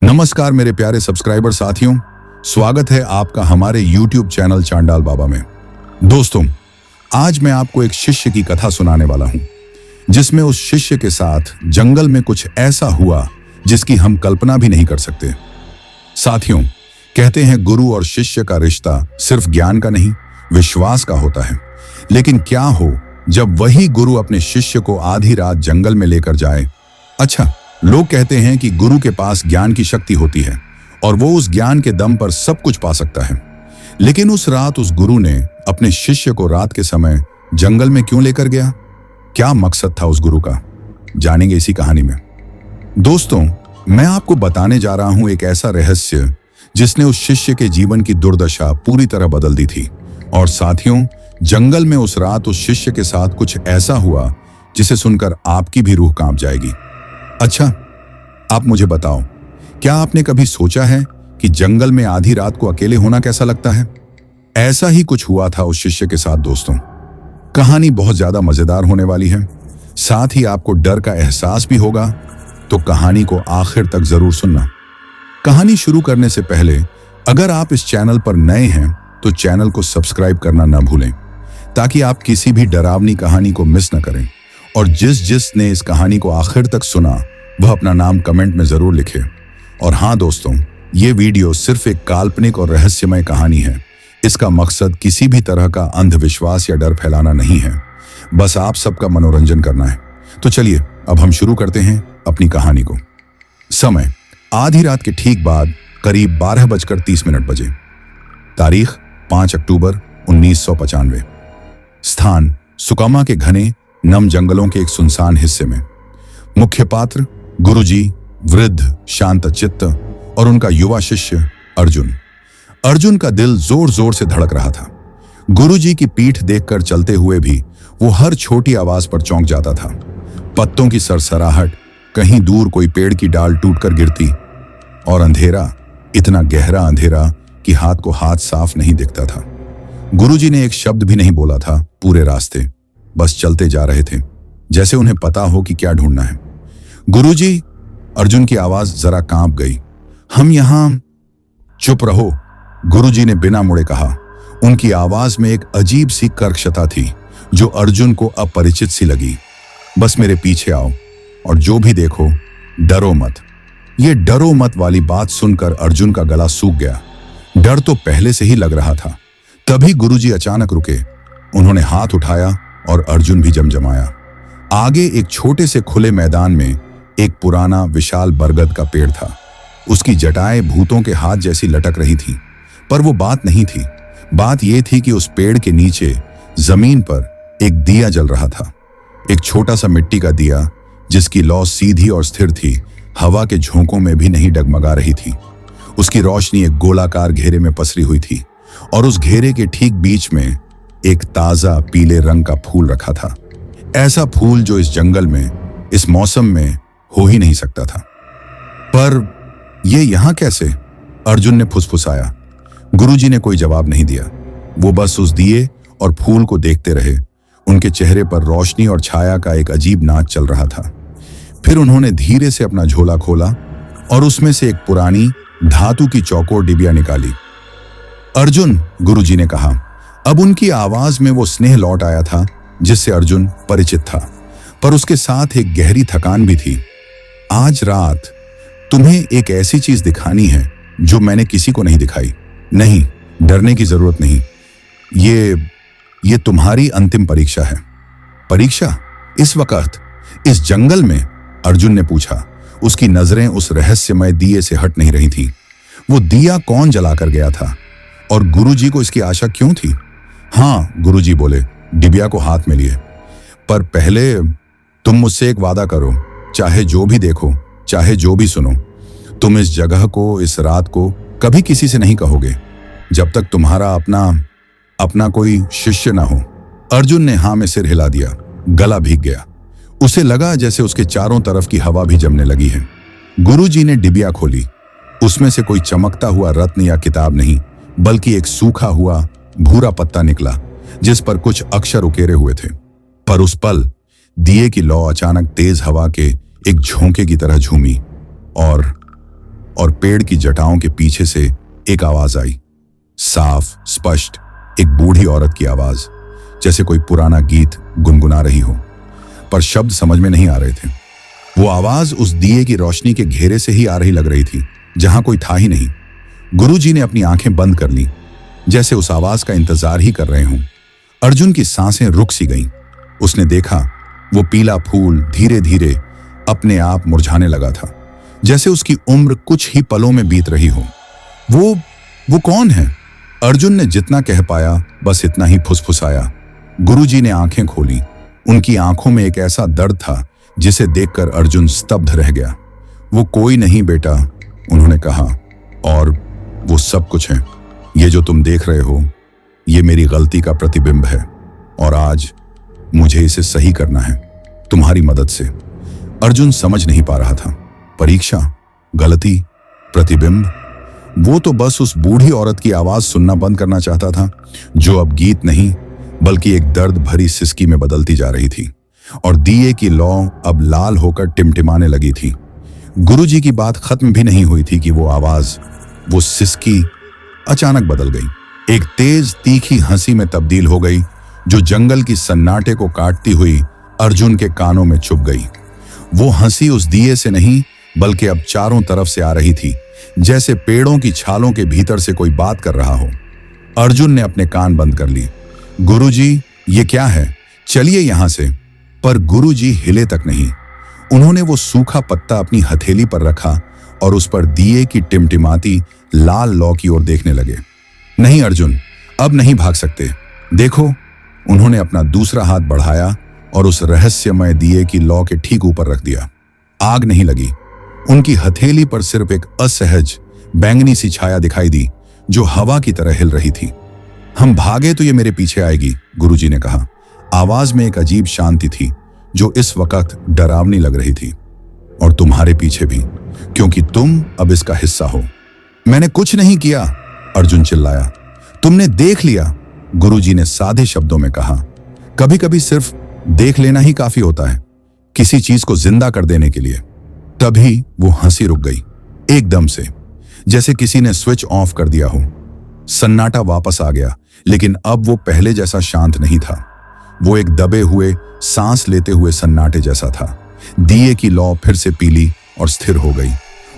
नमस्कार मेरे प्यारे सब्सक्राइबर साथियों, स्वागत है आपका हमारे YouTube चैनल चांडाल बाबा में। दोस्तों, आज मैं आपको एक शिष्य की कथा सुनाने वाला हूं, जिसमें उस शिष्य के साथ जंगल में कुछ ऐसा हुआ जिसकी हम कल्पना भी नहीं कर सकते। साथियों, कहते हैं गुरु और शिष्य का रिश्ता सिर्फ ज्ञान का नहीं, विश्वास का होता है। लेकिन क्या हो जब वही गुरु अपने शिष्य को आधी रात जंगल में लेकर जाए। अच्छा, लोग कहते हैं कि गुरु के पास ज्ञान की शक्ति होती है और वो उस ज्ञान के दम पर सब कुछ पा सकता है। लेकिन उस रात उस गुरु ने अपने शिष्य को रात के समय जंगल में क्यों लेकर गया? क्या मकसद था उस गुरु का? जानेंगे इसी कहानी में। दोस्तों, मैं आपको बताने जा रहा हूं एक ऐसा रहस्य जिसने उस शिष्य के जीवन की दुर्दशा पूरी तरह बदल दी थी। और साथियों, जंगल में उस रात उस शिष्य के साथ कुछ ऐसा हुआ जिसे सुनकर आपकी भी रूह कांप जाएगी। अच्छा, आप मुझे बताओ, क्या आपने कभी सोचा है कि जंगल में आधी रात को अकेले होना कैसा लगता है? ऐसा ही कुछ हुआ था उस शिष्य के साथ। दोस्तों, कहानी बहुत ज्यादा मजेदार होने वाली है, साथ ही आपको डर का एहसास भी होगा, तो कहानी को आखिर तक जरूर सुनना। कहानी शुरू करने से पहले अगर आप इस चैनल पर नए हैं तो चैनल को सब्सक्राइब करना न भूलें, ताकि आप किसी भी डरावनी कहानी को मिस न करें। और जिसने इस कहानी को आखिर तक सुना वह अपना नाम कमेंट में जरूर लिखे। और हाँ दोस्तों, ये वीडियो सिर्फ एक काल्पनिक और रहस्यमय कहानी है। इसका मकसद किसी भी तरह का अंधविश्वास या डर फैलाना नहीं है, बस आप सबका मनोरंजन करना है। तो चलिए अब हम शुरू करते हैं अपनी कहानी को। समय आधी रात के ठीक बाद करीब 12:30 बजे। तारीख 5 अक्टूबर 1995। स्थान सुकमा के घने नम जंगलों के एक सुनसान हिस्से में। मुख्य पात्र गुरुजी, वृद्ध शांत चित्त और उनका युवा शिष्य अर्जुन। अर्जुन का दिल जोर जोर से धड़क रहा था। गुरुजी की पीठ देखकर चलते हुए भी वो हर छोटी आवाज पर चौंक जाता था। पत्तों की सरसराहट, कहीं दूर कोई पेड़ की डाल टूटकर गिरती, और अंधेरा, इतना गहरा अंधेरा कि हाथ को हाथ साफ नहीं दिखता था। गुरुजी ने एक शब्द भी नहीं बोला था पूरे रास्ते, बस चलते जा रहे थे, जैसे उन्हें पता हो कि क्या ढूंढना है। गुरुजी, अर्जुन की आवाज जरा कांप गई। हम यहां। चुप रहो, गुरुजी ने बिना मुड़े कहा। उनकी आवाज में एक अजीब सी कर्कशता थी जो अर्जुन को अपरिचित सी लगी। बस मेरे पीछे आओ और जो भी देखो डरो मत। ये डरो मत वाली बात सुनकर अर्जुन का गला सूख गया। डर तो पहले से ही लग रहा था। तभी गुरुजी अचानक रुके। उन्होंने हाथ उठाया और अर्जुन भी जमजमाया। आगे एक छोटे से खुले मैदान में एक पुराना विशाल बरगद का पेड़ था। उसकी जटाएं भूतों के हाथ जैसी लटक रही थी, पर वो बात नहीं थी। बात यह थी कि उस पेड़ के नीचे जमीन पर एक दिया जल रहा था। एक छोटा सा मिट्टी का दिया जिसकी लौ सीधी और स्थिर थी, हवा के झोंकों में भी नहीं डगमगा रही थी। उसकी रोशनी एक गोलाकार घेरे में पसरी हुई थी और उस घेरे के ठीक बीच में एक ताजा पीले रंग का फूल रखा था। ऐसा फूल जो इस जंगल में, इस मौसम में हो ही नहीं सकता था। पर यह यहां कैसे? अर्जुन ने फुसफुसाया। गुरुजी ने कोई जवाब नहीं दिया। वो बस उस दिए और फूल को देखते रहे। उनके चेहरे पर रोशनी और छाया का एक अजीब नाच चल रहा था। फिर उन्होंने धीरे से अपना झोला खोला और उसमें से एक पुरानी धातु की चौकोर डिबिया निकाली। अर्जुन, गुरुजी ने कहा। अब उनकी आवाज में वो स्नेह लौट आया था जिससे अर्जुन परिचित था, पर उसके साथ एक गहरी थकान भी थी। आज रात तुम्हें एक ऐसी चीज दिखानी है जो मैंने किसी को नहीं दिखाई। नहीं, डरने की जरूरत नहीं। ये तुम्हारी अंतिम परीक्षा है। परीक्षा? इस वक्त, इस जंगल में? अर्जुन ने पूछा। उसकी नजरें उस रहस्यमय दिए से हट नहीं रही थीं। वो दिया कौन जलाकर गया था और गुरुजी को इसकी आशा क्यों थी? हाँ, गुरुजी बोले, डिबिया को हाथ में लिए। पर पहले तुम मुझसे एक वादा करो, चाहे जो भी देखो, चाहे जो भी सुनो, तुम इस जगह को, इस रात को कभी किसी से नहीं कहोगे, जब तक तुम्हारा अपना कोई शिष्य ना हो। अर्जुन ने हाँ में सिर हिला दिया। गला भीग गया। उसे लगा जैसे उसके चारों तरफ की हवा भी जमने लगी है। गुरुजी ने डिबिया खोली। उसमें से कोई चमकता हुआ रत्न या किताब नहीं, बल्कि एक सूखा हुआ भूरा पत्ता निकला जिस पर कुछ अक्षर उकेरे हुए थे। पर उस पल दिए की लौ अचानक तेज हवा के एक झोंके की तरह झूमी और पेड़ की जटाओं के पीछे से एक आवाज आई, साफ स्पष्ट, एक बूढ़ी औरत की आवाज, जैसे कोई पुराना गीत गुनगुना रही हो, पर शब्द समझ में नहीं आ रहे थे। वो आवाज उस दिए की रोशनी के घेरे से ही आ रही लग रही थी, जहां कोई था ही नहीं। गुरुजी ने अपनी आंखें बंद कर ली, जैसे उस आवाज का इंतजार ही कर रहे हों। अर्जुन की सांसें रुक सी गईं। उसने देखा वो पीला फूल धीरे धीरे अपने आप मुरझाने लगा था, जैसे उसकी उम्र कुछ ही पलों में बीत रही हो। वो कौन है? अर्जुन ने जितना कह पाया बस इतना ही फुसफुसाया। गुरुजी ने आंखें खोली। उनकी आंखों में एक ऐसा दर्द था जिसे देखकर अर्जुन स्तब्ध रह गया। वो कोई नहीं बेटा, उन्होंने कहा, और वो सब कुछ है। ये जो तुम देख रहे हो, ये मेरी गलती का प्रतिबिंब है, और आज मुझे इसे सही करना है, तुम्हारी मदद से। अर्जुन समझ नहीं पा रहा था। परीक्षा, गलती, प्रतिबिंब। वो तो बस उस बूढ़ी औरत की आवाज सुनना बंद करना चाहता था, जो अब गीत नहीं बल्कि एक दर्द भरी सिसकी में बदलती जा रही थी, और दिए की लौ अब लाल होकर टिमटिमाने लगी थी। गुरुजी की बात खत्म भी नहीं हुई थी कि वो आवाज, वो सिसकी अचानक बदल गई। एक तेज तीखी हंसी में तब्दील हो गई, जो जंगल की सन्नाटे को काटती हुई अर्जुन के कानों में चुभ गई। वो हंसी उस दिए से नहीं बल्कि अब चारों तरफ से आ रही थी, जैसे पेड़ों की छालों के भीतर से कोई बात कर रहा हो। अर्जुन ने अपने कान बंद कर लिए। गुरुजी, ये क्या है? चलिए यहां से। पर गुरुजी हिले तक नहीं। उन्होंने वो सूखा पत्ता अपनी हथेली पर रखा और उस पर दिए की टिमटिमाती लाल लौ की ओर देखने लगे। नहीं अर्जुन, अब नहीं भाग सकते। देखो, उन्होंने अपना दूसरा हाथ बढ़ाया और उस रहस्यमय दिए की लौ के ठीक ऊपर रख दिया। आग नहीं लगी। उनकी हथेली पर सिर्फ एक असहज बैंगनी सी छाया दिखाई दी, जो हवा की तरह हिल रही थी। हम भागे तो ये मेरे पीछे आएगी, गुरुजी ने कहा। आवाज में एक अजीब शांति थी, जो इस वक्त डरावनी लग रही थी। और तुम्हारे पीछे भी, क्योंकि तुम अब इसका हिस्सा हो। मैंने कुछ नहीं किया, अर्जुन चिल्लाया। तुमने देख लिया, गुरुजी ने सादे शब्दों में कहा। कभी कभी सिर्फ देख लेना ही काफी होता है, किसी चीज को जिंदा कर देने के लिए। तभी वो हंसी रुक गई, एकदम से, जैसे किसी ने स्विच ऑफ कर दिया हो। सन्नाटा वापस आ गया, लेकिन अब वो पहले जैसा शांत नहीं था। वो एक दबे हुए, सांस लेते हुए सन्नाटे जैसा था। दिए की लौ फिर से पीली और स्थिर हो गई,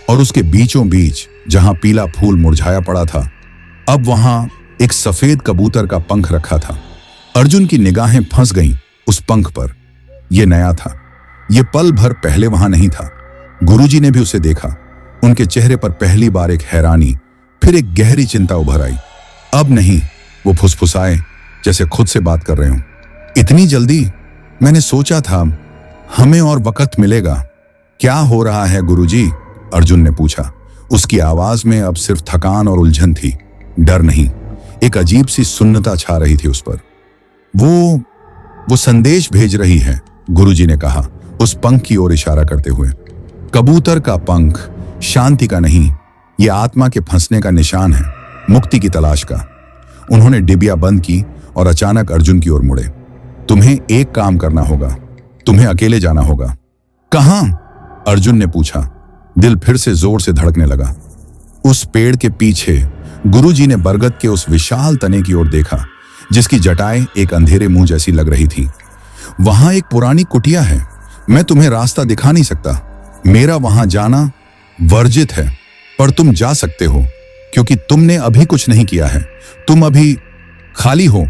और उसके बीचों बीच जहां पीला फूल मुरझाया पड़ा था, अब वहां एक सफेद कबूतर का पंख रखा था। अर्जुन की निगाहें फंस गईं उस पंख पर। यह नया था, यह पल भर पहले वहां नहीं था। गुरुजी ने भी उसे देखा। उनके चेहरे पर पहली बार एक हैरानी, फिर एक गहरी चिंता उभर आई। अब नहीं, वो फुसफुसाए, जैसे खुद से बात कर रहे हो। इतनी जल्दी? मैंने सोचा था हमें और वक्त मिलेगा। क्या हो रहा है गुरुजी? अर्जुन ने पूछा। उसकी आवाज में अब सिर्फ थकान और उलझन थी, डर नहीं। एक अजीब सी सुन्नता छा रही थी उस पर। वो संदेश भेज रही है, गुरुजी ने कहा, उस पंख की ओर इशारा करते हुए। कबूतर का पंख, शांति का नहीं, यह आत्मा के फंसने का निशान है, मुक्ति की तलाश का। उन्होंने डिबिया बंद की और अचानक अर्जुन की ओर मुड़े। तुम्हें एक काम करना होगा, तुम्हें अकेले जाना होगा। कहां? अर्जुन ने पूछा। दिल फिर से जोर से धड़कने लगा। उस पेड़ के पीछे। गुरुजी ने बरगद के उस विशाल तने की ओर देखा, जिसकी जटाएं एक अंधेरे मुंह जैसी लग रही थी। वहां एक पुरानी कुटिया है। मैं तुम्हें रास्ता दिखा नहीं सकता। मेरा वहां जाना वर्जित है, पर तुम जा सकते हो, क्योंकि तुमने अभी कुछ नहीं किया है। तुम अभी खाली हो।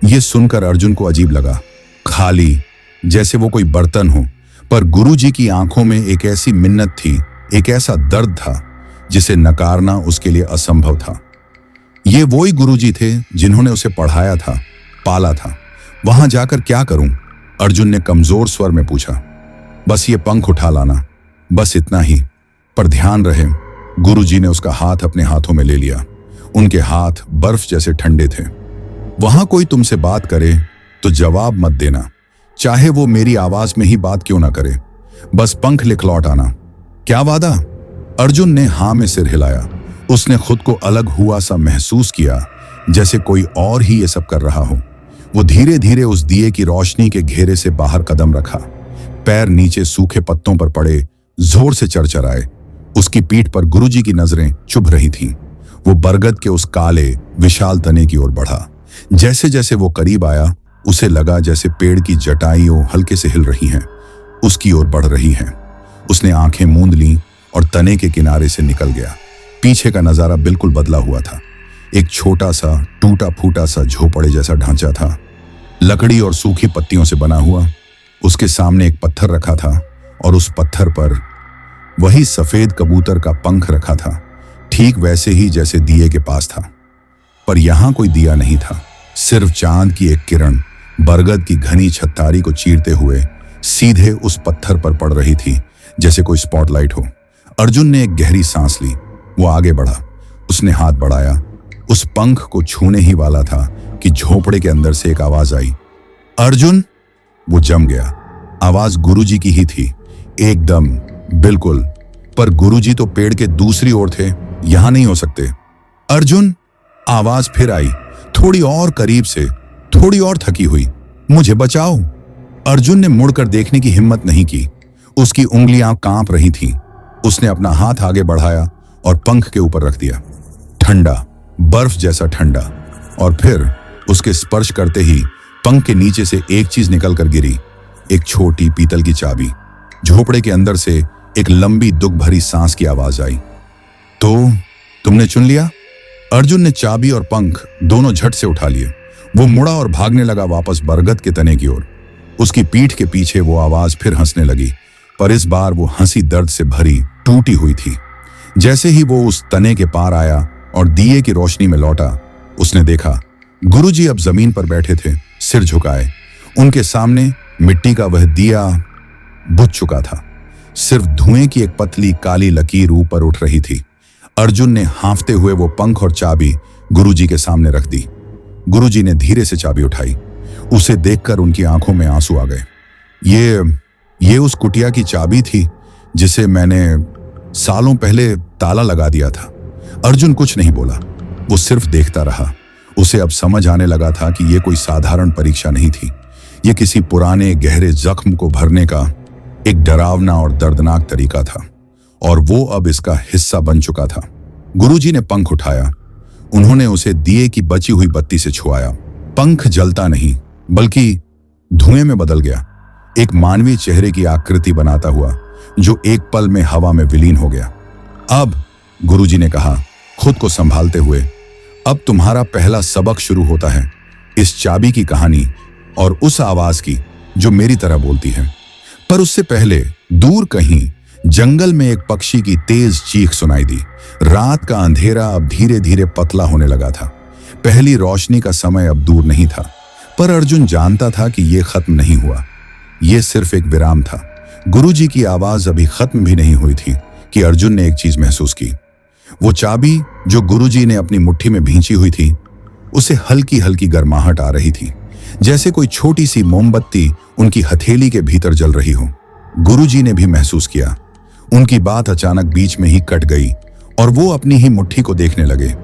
यह सुनकर अर्जुन को अजीब लगा। खाली, जैसे वो कोई बर्तन हो। पर गुरुजी की आंखों में एक ऐसी मिन्नत थी, एक ऐसा दर्द था, जिसे नकारना उसके लिए असंभव था। ये वही गुरुजी थे जिन्होंने उसे पढ़ाया था, पाला था। वहां जाकर क्या करूं? अर्जुन ने कमजोर स्वर में पूछा। बस ये पंख उठा लाना, बस इतना ही। पर ध्यान रहे, गुरुजी ने उसका हाथ अपने हाथों में ले लिया। उनके हाथ बर्फ जैसे ठंडे थे। वहां कोई तुमसे बात करे तो जवाब मत देना, चाहे वो मेरी आवाज में ही बात क्यों ना करे। बस पंख लिख लौट आना। क्या वादा? अर्जुन ने हां में सिर हिलाया। उसने खुद को अलग हुआ सा महसूस किया, जैसे कोई और ही ये सब कर रहा हो। वो धीरे धीरे उस दिए की रोशनी के घेरे से बाहर कदम रखा। पैर नीचे सूखे पत्तों पर पड़े, जोर से चरचराए। उसकी पीठ पर गुरुजी की नजरें चुभ रही थीं। वो बरगद के उस काले विशाल तने की ओर बढ़ा। जैसे जैसे वो करीब आया, उसे लगा जैसे पेड़ की जटाइयां हल्के से हिल रही हैं, उसकी ओर बढ़ रही हैं। उसने आंखें मूंद लीं और तने के किनारे से निकल गया। पीछे का नजारा बिल्कुल बदला हुआ था। एक छोटा सा टूटा फूटा सा झोपड़े जैसा ढांचा था, लकड़ी और सूखी पत्तियों से बना हुआ। उसके सामने एक पत्थर रखा था और उस पत्थर पर वही सफेद कबूतर का पंख रखा था, ठीक वैसे ही जैसे दिए के पास था। पर यहां कोई दिया नहीं था, सिर्फ चांद की एक किरण बरगद की घनी छत्तारी को चीरते हुए सीधे उस पत्थर पर पड़ रही थी, जैसे कोई स्पॉटलाइट हो। अर्जुन ने एक गहरी सांस ली। वो आगे बढ़ा। उसने हाथ बढ़ाया, उस पंख को छूने ही वाला था कि झोपड़े के अंदर से एक आवाज आई, अर्जुन। वो जम गया। आवाज गुरुजी की ही थी, एकदम बिल्कुल। पर गुरुजी तो पेड़ के दूसरी ओर थे, यहां नहीं हो सकते। अर्जुन। आवाज फिर आई, थोड़ी और करीब से, थोड़ी और थकी हुई। मुझे बचाओ। अर्जुन ने मुड़कर देखने की हिम्मत नहीं की। उसकी उंगलियां कांप रही थीं। उसने अपना हाथ आगे बढ़ाया और पंख के ऊपर रख दिया। ठंडा, बर्फ जैसा ठंडा। और फिर उसके स्पर्श करते ही पंख के नीचे से एक चीज निकल कर गिरी, एक छोटी पीतल की चाबी। झोपड़े के अंदर से एक लंबी दुख भरी सांस की आवाज आई, तो तुमने चुन लिया। अर्जुन ने चाबी और पंख दोनों झट से उठा लिए। वो मुड़ा और भागने लगा वापस बरगद के तने की ओर। उसकी पीठ के पीछे वो आवाज फिर हंसने लगी, पर इस बार वो हंसी दर्द से भरी टूटी हुई थी। जैसे ही वो उस तने के पार आया और दिए की रोशनी में लौटा, उसने देखा गुरुजी अब जमीन पर बैठे थे, सिर झुकाए। उनके सामने मिट्टी का वह दिया बुझ चुका था, सिर्फ धुएं की एक पतली काली लकीर ऊपर उठ रही थी। अर्जुन ने हांफते हुए वो पंख और चाबी गुरुजी के सामने रख दी। गुरुजी ने धीरे से चाबी उठाई। उसे देखकर उनकी आंखों में आंसू आ गए। ये उस कुटिया की चाबी थी जिसे मैंने सालों पहले ताला लगा दिया था। अर्जुन कुछ नहीं बोला, वो सिर्फ देखता रहा। उसे अब समझ आने लगा था कि यह कोई साधारण परीक्षा नहीं थी, यह किसी पुराने गहरे जख्म को भरने का एक डरावना और दर्दनाक तरीका था, और वो अब इसका हिस्सा बन चुका था। गुरुजी ने पंख उठाया। उन्होंने उसे दिए की बची हुई बत्ती से छुआया। पंख जलता नहीं, बल्कि धुएं में बदल गया, एक मानवीय चेहरे की आकृति बनाता हुआ, जो एक पल में हवा में विलीन हो गया। अब, गुरुजी ने कहा खुद को संभालते हुए, अब तुम्हारा पहला सबक शुरू होता है, इस चाबी की कहानी और उस आवाज की जो मेरी तरह बोलती है। पर उससे पहले दूर कहीं जंगल में एक पक्षी की तेज चीख सुनाई दी। रात का अंधेरा अब धीरे धीरे पतला होने लगा था। पहली रोशनी का समय अब दूर नहीं था, पर अर्जुन जानता था कि यह खत्म नहीं हुआ, यह सिर्फ एक विराम था। गुरुजी की आवाज अभी खत्म भी नहीं हुई थी कि अर्जुन ने एक चीज महसूस की। वो चाबी जो गुरुजी ने अपनी मुट्ठी में भींची हुई थी, उसे हल्की हल्की गर्माहट आ रही थी, जैसे कोई छोटी सी मोमबत्ती उनकी हथेली के भीतर जल रही हो। गुरुजी ने भी महसूस किया। उनकी बात अचानक बीच में ही कट गई और वो अपनी ही मुट्ठी को देखने लगे,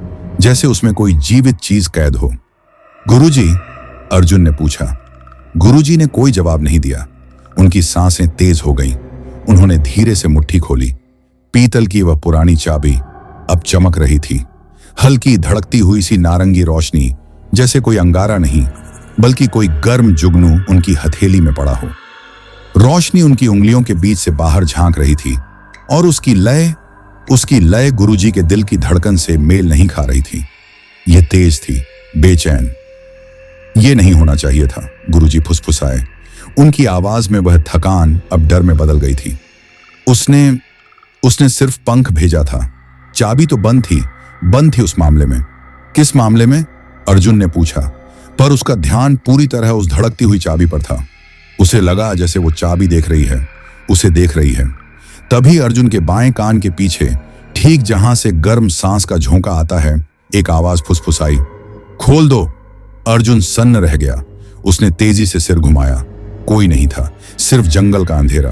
जैसे उसमें कोई जीवित चीज कैद हो। गुरुजी, अर्जुन ने पूछा। गुरुजी ने कोई जवाब नहीं दिया। उनकी सांसें तेज हो गईं। उन्होंने धीरे से मुट्ठी खोली। पीतल की वह पुरानी चाबी अब चमक रही थी, हल्की धड़कती हुई सी नारंगी रोशनी, जैसे कोई अंगारा नहीं बल्कि कोई गर्म जुगनू उनकी हथेली में पड़ा हो। रोशनी उनकी उंगलियों के बीच से बाहर झांक रही थी और उसकी लय गुरुजी के दिल की धड़कन से मेल नहीं खा रही थी। यह तेज थी, बेचैन। यह नहीं होना चाहिए था, गुरुजी फुसफुसाए। उनकी आवाज में वह थकान अब डर में बदल गई थी। उसने सिर्फ पंख भेजा था, चाबी तो बंद थी उस मामले में। किस मामले में? अर्जुन ने पूछा, पर उसका ध्यान पूरी तरह उस धड़कती हुई चाबी पर था। उसे लगा जैसे वो चाबी देख रही है, उसे देख रही है। तभी अर्जुन के बाएं कान के पीछे, ठीक जहां से गर्म सांस का झोंका आता है, एक आवाज फुसफुसाई, खोल दो। अर्जुन सन्न रह गया। उसने तेजी से सिर घुमाया। कोई नहीं था, सिर्फ जंगल का अंधेरा।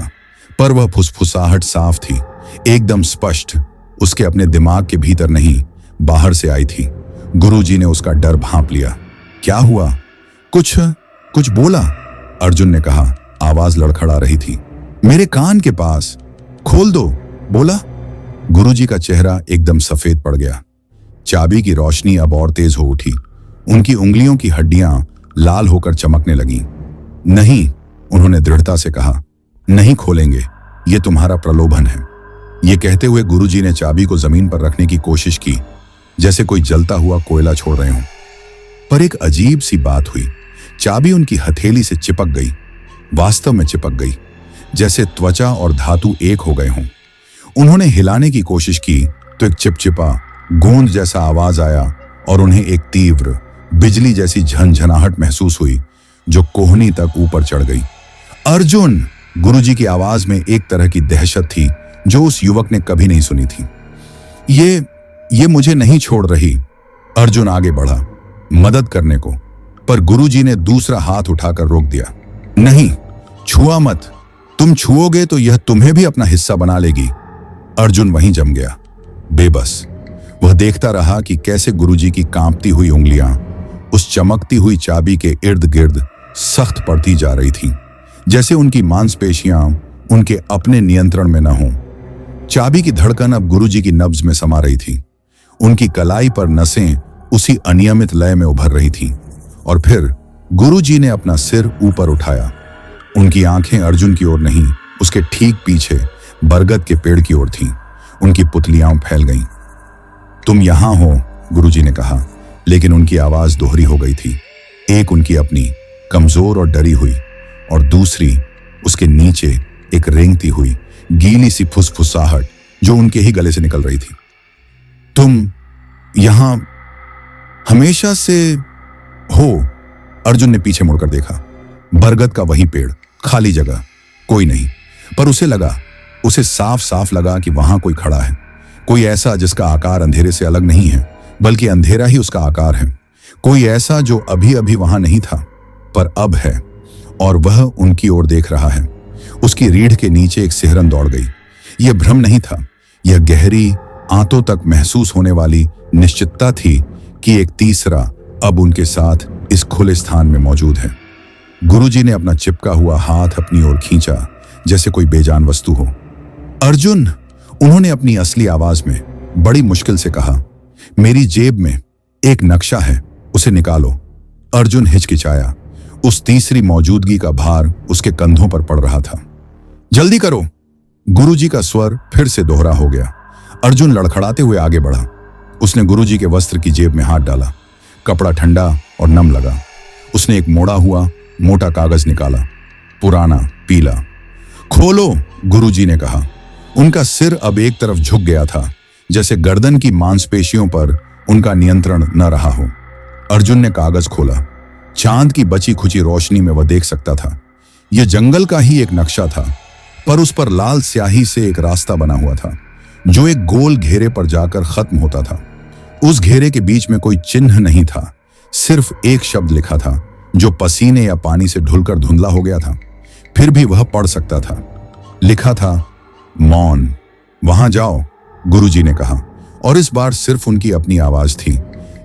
पर वह फुसफुसाहट साफ थी, एकदम स्पष्ट। उसके अपने दिमाग के भीतर नहीं, बाहर से आई थी। गुरुजी ने उसका डर भांप लिया। क्या हुआ? कुछ बोला, अर्जुन ने कहा। आवाज लड़खड़ा रही थी। मेरे कान के पास। खोल दो, बोला। गुरुजी का चेहरा एकदम सफेद पड़ गया। चाबी की रोशनी अब और तेज हो उठी। उनकी उंगलियों की हड्डियां लाल होकर चमकने लगीं। नहीं, उन्होंने दृढ़ता से कहा, नहीं खोलेंगे, ये तुम्हारा प्रलोभन है। ये कहते हुए गुरुजी ने चाबी को जमीन पर रखने की कोशिश की, जैसे कोई जलता हुआ कोयला छोड़ रहे हों। पर एक अजीब सी बात हुई। चाबी उनकी हथेली से चिपक गई, वास्तव में चिपक गई, जैसे त्वचा और धातु एक हो गए हों। उन्होंने हिलाने की कोशिश की तो एक चिपचिपा गूंज जैसा आवाज आया और उन्हें एक तीव्र बिजली जैसी झनझनाहट महसूस हुई जो कोहनी तक ऊपर चढ़ गई। अर्जुन! गुरुजी की आवाज में एक तरह की दहशत थी जो उस युवक ने कभी नहीं सुनी थी। ये मुझे नहीं छोड़ रही। अर्जुन आगे बढ़ा मदद करने को, पर गुरुजी ने दूसरा हाथ उठाकर रोक दिया। नहीं, छुआ मत। तुम छुओगे तो यह तुम्हें भी अपना हिस्सा बना लेगी। अर्जुन वहीं जम गया, बेबस। वह देखता रहा कि कैसे गुरुजी की कांपती हुई उंगलियां उस चमकती हुई चाबी के इर्द गिर्द सख्त पड़ती जा रही थीं, जैसे उनकी मांसपेशियां उनके अपने नियंत्रण में न हों। चाबी की धड़कन अब गुरुजी की नब्ज में समा रही थी। उनकी कलाई पर नसें उसी अनियमित लय में उभर रही थीं। और फिर गुरुजी ने अपना सिर ऊपर उठाया। उनकी आंखें अर्जुन की ओर नहीं, उसके ठीक पीछे बरगद के पेड़ की ओर थीं। उनकी पुतलियां फैल गईं। तुम यहां हो, गुरुजी ने कहा, लेकिन उनकी आवाज दोहरी हो गई थी। एक उनकी अपनी, कमजोर और डरी हुई, और दूसरी उसके नीचे एक रेंगती हुई गीली सी फुसफुसाहट जो उनके ही गले से निकल रही थी। तुम यहां हमेशा से हो? अर्जुन ने पीछे मुड़कर देखा। बरगद का वही पेड़, खाली जगह, कोई नहीं। पर उसे साफ साफ लगा कि वहां कोई खड़ा है, कोई ऐसा जिसका आकार अंधेरे से अलग नहीं है, बल्कि अंधेरा ही उसका आकार है। कोई ऐसा जो अभी अभी वहां नहीं था पर अब है, और वह उनकी ओर देख रहा है। उसकी रीढ़ के नीचे एक सिहरन दौड़ गई। यह भ्रम नहीं था, यह गहरी, आंतों तक महसूस होने वाली निश्चितता थी कि एक तीसरा अब उनके साथ इस खुले स्थान में मौजूद है। गुरुजी ने अपना चिपका हुआ हाथ अपनी ओर खींचा, जैसे कोई बेजान वस्तु हो। अर्जुन! उन्होंने अपनी असली आवाज में बड़ी मुश्किल से कहा, मेरी जेब में एक नक्शा है, उसे निकालो। अर्जुन हिचकिचाया। उस तीसरी मौजूदगी का भार उसके कंधों पर पड़ रहा था। जल्दी करो! गुरुजी का स्वर फिर से दोहरा हो गया। अर्जुन लड़खड़ाते हुए आगे बढ़ा। उसने गुरुजी के वस्त्र की जेब में हाथ डाला। कपड़ा ठंडा और नम लगा। उसने एक मोड़ा हुआ मोटा कागज निकाला, पुराना, पीला। खोलो! गुरुजी ने कहा। उनका सिर अब एक तरफ झुक गया था, जैसे गर्दन की मांसपेशियों पर उनका नियंत्रण न रहा हो। अर्जुन ने कागज खोला। चांद की बची खुची रोशनी में वह देख सकता था। यह जंगल का ही एक नक्शा था, पर उस पर लाल स्याही से एक रास्ता बना हुआ था जो एक गोल घेरे पर जाकर खत्म होता था। उस घेरे के बीच में कोई चिन्ह नहीं था, सिर्फ एक शब्द लिखा था जो पसीने या पानी से ढुलकर धुंधला हो गया था, फिर भी वह पढ़ सकता था। लिखा था, मौन। वहां जाओ, गुरुजी ने कहा, और इस बार सिर्फ उनकी अपनी आवाज थी,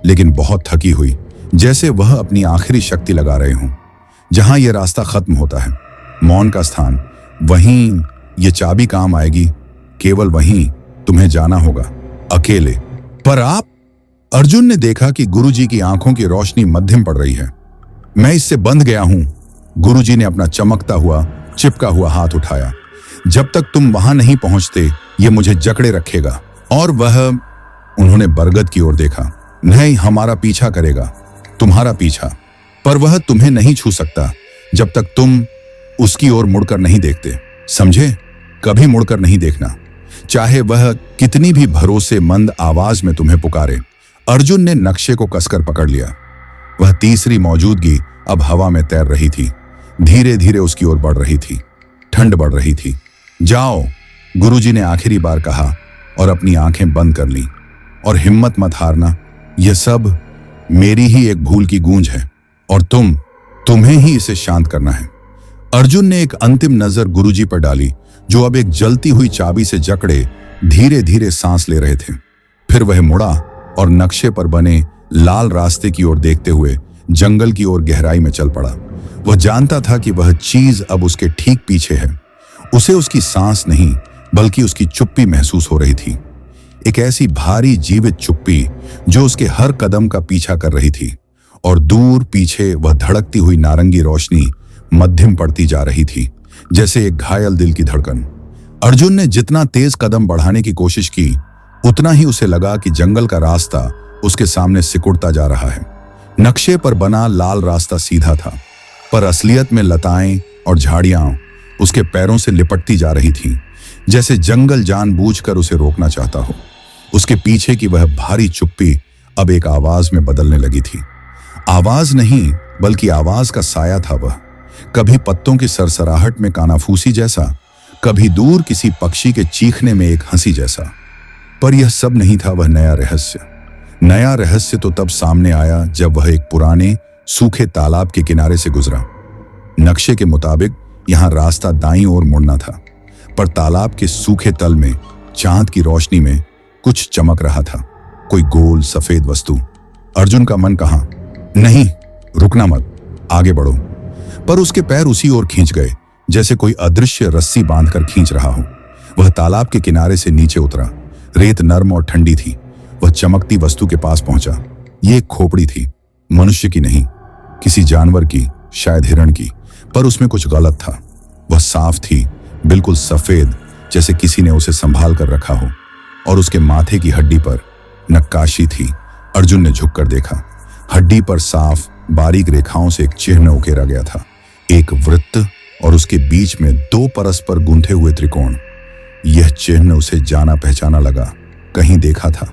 लेकिन बहुत थकी हुई, जैसे वह अपनी आखिरी शक्ति लगा रहे हों। जहां यह रास्ता खत्म होता है, मौन का स्थान, वहीं यह चाबी काम आएगी। केवल वहीं तुम्हें जाना होगा, अकेले। पर आप? अर्जुन ने देखा कि गुरुजी की आंखों की रोशनी मध्यम पड़ रही है। मैं इससे बंध गया हूं। गुरुजी ने अपना चमकता हुआ, चिपका हुआ हाथ उठाया। जब तक तुम वहां नहीं पहुंचते, यह मुझे जकड़े रखेगा। और वह, उन्होंने बरगद की ओर देखा, नहीं, हमारा पीछा करेगा, तुम्हारा पीछा। पर वह तुम्हें नहीं छू सकता जब तक तुम उसकी ओर मुड़कर नहीं देखते, समझे? कभी मुड़कर नहीं देखना, चाहे वह कितनी भी भरोसेमंद आवाज में तुम्हें पुकारे। अर्जुन ने नक्शे को कसकर पकड़ लिया। वह तीसरी मौजूदगी अब हवा में तैर रही थी, धीरे धीरे उसकी ओर बढ़ रही थी। ठंड बढ़ रही थी। जाओ, गुरुजी ने आखिरी बार कहा और अपनी आंखें बंद कर लीं। और हिम्मत मत हारना, यह सब मेरी ही एक भूल की गूंज है, और तुम्हें ही इसे शांत करना है। अर्जुन ने एक अंतिम नजर गुरुजी पर डाली, जो अब एक जलती हुई चाबी से जकड़े धीरे धीरे सांस ले रहे थे। फिर वह मुड़ा और नक्शे पर बने लाल रास्ते की ओर देखते हुए जंगल की ओर गहराई में चल पड़ा। वह जानता था कि वह चीज अब उसके ठीक पीछे है। उसे उसकी सांस नहीं, बल्कि उसकी चुप्पी महसूस हो रही थी। एक ऐसी भारी जीवित चुप्पी जो उसके हर कदम का पीछा कर रही थी, और दूर पीछे वह धड़कती हुई नारंगी रोशनी मध्यम पड़ती जा रही थी, जैसे एक घायल दिल की धड़कन। अर्जुन ने जितना तेज कदम बढ़ाने की कोशिश की, उतना ही उसे लगा कि जंगल का रास्ता उसके सामने सिकुड़ता जा रहा है। नक्शे पर बना लाल रास्ता सीधा था, पर असलियत में लताएं और झाड़ियां उसके पैरों से लिपटती जा रही थीं, जैसे जंगल जानबूझकर उसे रोकना चाहता हो। उसके पीछे की वह भारी चुप्पी अब एक आवाज में बदलने लगी थी। आवाज नहीं, बल्कि आवाज का साया था वह, कभी पत्तों की सरसराहट में कानाफूसी जैसा, कभी दूर किसी पक्षी के चीखने में एक हंसी जैसा। पर यह सब नहीं था वह नया रहस्य। नया रहस्य तो तब सामने आया जब वह एक पुराने सूखे तालाब के किनारे से गुजरा। नक्शे के मुताबिक यहां रास्ता दाईं ओर मुड़ना था, पर तालाब के सूखे तल में चांद की रोशनी में कुछ चमक रहा था, कोई गोल सफेद वस्तु। अर्जुन का मन कहा, नहीं, रुकना मत, आगे बढ़ो। पर उसके पैर उसी ओर खींच गए, जैसे कोई अदृश्य रस्सी बांधकर खींच रहा हो। वह तालाब के किनारे से नीचे उतरा। रेत नर्म और ठंडी थी। वह चमकती वस्तु के पास पहुंचा। ये एक खोपड़ी थी, मनुष्य की नहीं, किसी जानवर की, शायद हिरण की, पर उसमें कुछ गलत था। वह साफ थी, बिल्कुल सफेद, जैसे किसी ने उसे संभाल कर रखा हो, और उसके माथे की हड्डी पर नक्काशी थी। अर्जुन ने झुककर देखा। हड्डी पर साफ बारीक रेखाओं से एक चिन्ह उकेरा गया था, एक वृत्त, और उसके बीच में दो परस्पर गूंथे हुए त्रिकोण। यह चिन्ह उसे जाना पहचाना लगा, कहीं देखा था।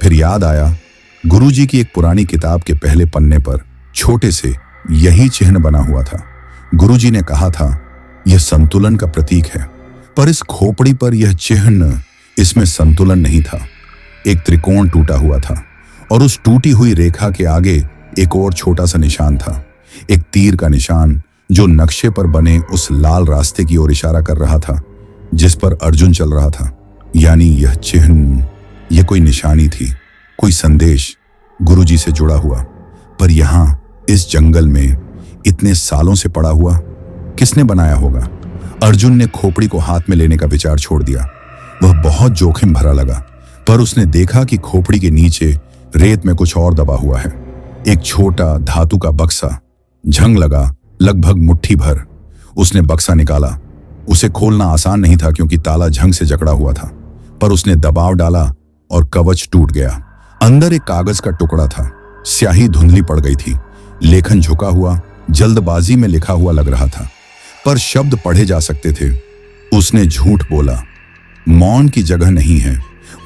फिर याद आया, गुरुजी की एक पुरानी किताब के पहले पन्ने पर छोटे से यही चिन्ह बना हुआ था। गुरुजी ने कहा था, यह संतुलन का प्रतीक है। पर इस खोपड़ी पर यह चिन्ह, इसमें संतुलन नहीं था। एक त्रिकोण टूटा हुआ था, और उस टूटी हुई रेखा के आगे एक और छोटा सा निशान था, एक तीर का निशान, जो नक्शे पर बने उस लाल रास्ते की ओर इशारा कर रहा था जिस पर अर्जुन चल रहा था। यानी यह चिन्ह, यह कोई निशानी थी, कोई संदेश गुरुजी से जुड़ा हुआ। पर यहां इस जंगल में इतने सालों से पड़ा हुआ, किसने बनाया होगा? अर्जुन ने खोपड़ी को हाथ में लेने का विचार छोड़ दिया। वह बहुत जोखिम भरा लगा, पर उसने देखा कि खोपड़ी के नीचे रेत में कुछ और दबा हुआ है। एक छोटा धातु का बक्सा, झंग लगा लगभग मुट्ठी भर। उसने बक्सा निकाला। उसे खोलना आसान नहीं था क्योंकि ताला झंग से जकड़ा हुआ था, पर उसने दबाव डाला और कवच टूट गया। अंदर एक कागज का टुकड़ा था। स्याही धुंधली पड़ गई थी, लेखन झुका हुआ, जल्दबाजी में लिखा हुआ लग रहा था, पर शब्द पढ़े जा सकते थे। उसने झूठ बोला। मौन की जगह नहीं है,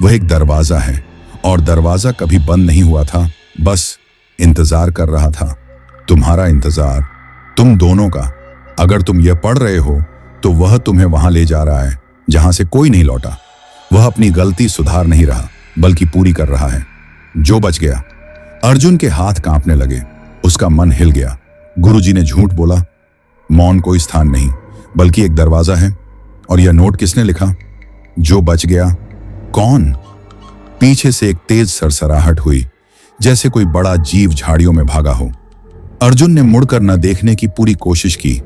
वह एक दरवाजा है, और दरवाजा कभी बंद नहीं हुआ था, बस इंतजार कर रहा था। तुम्हारा इंतजार, तुम दोनों का। अगर तुम यह पढ़ रहे हो तो वह तुम्हें वहां ले जा रहा है जहां से कोई नहीं लौटा। वह अपनी गलती सुधार नहीं रहा, बल्कि पूरी कर रहा है। जो बच गया। अर्जुन के हाथ कांपने लगे, उसका मन हिल गया। गुरुजी ने झूठ बोला। मौन कोई स्थान नहीं, बल्कि एक दरवाजा है। और यह नोट किसने लिखा? जो बच गया। कौन? पीछे से एक तेज सरसराहट हुई, जैसे कोई बड़ा जीव झाड़ियों में भागा हो। अर्जुन ने मुड़कर न देखने की पूरी कोशिश की,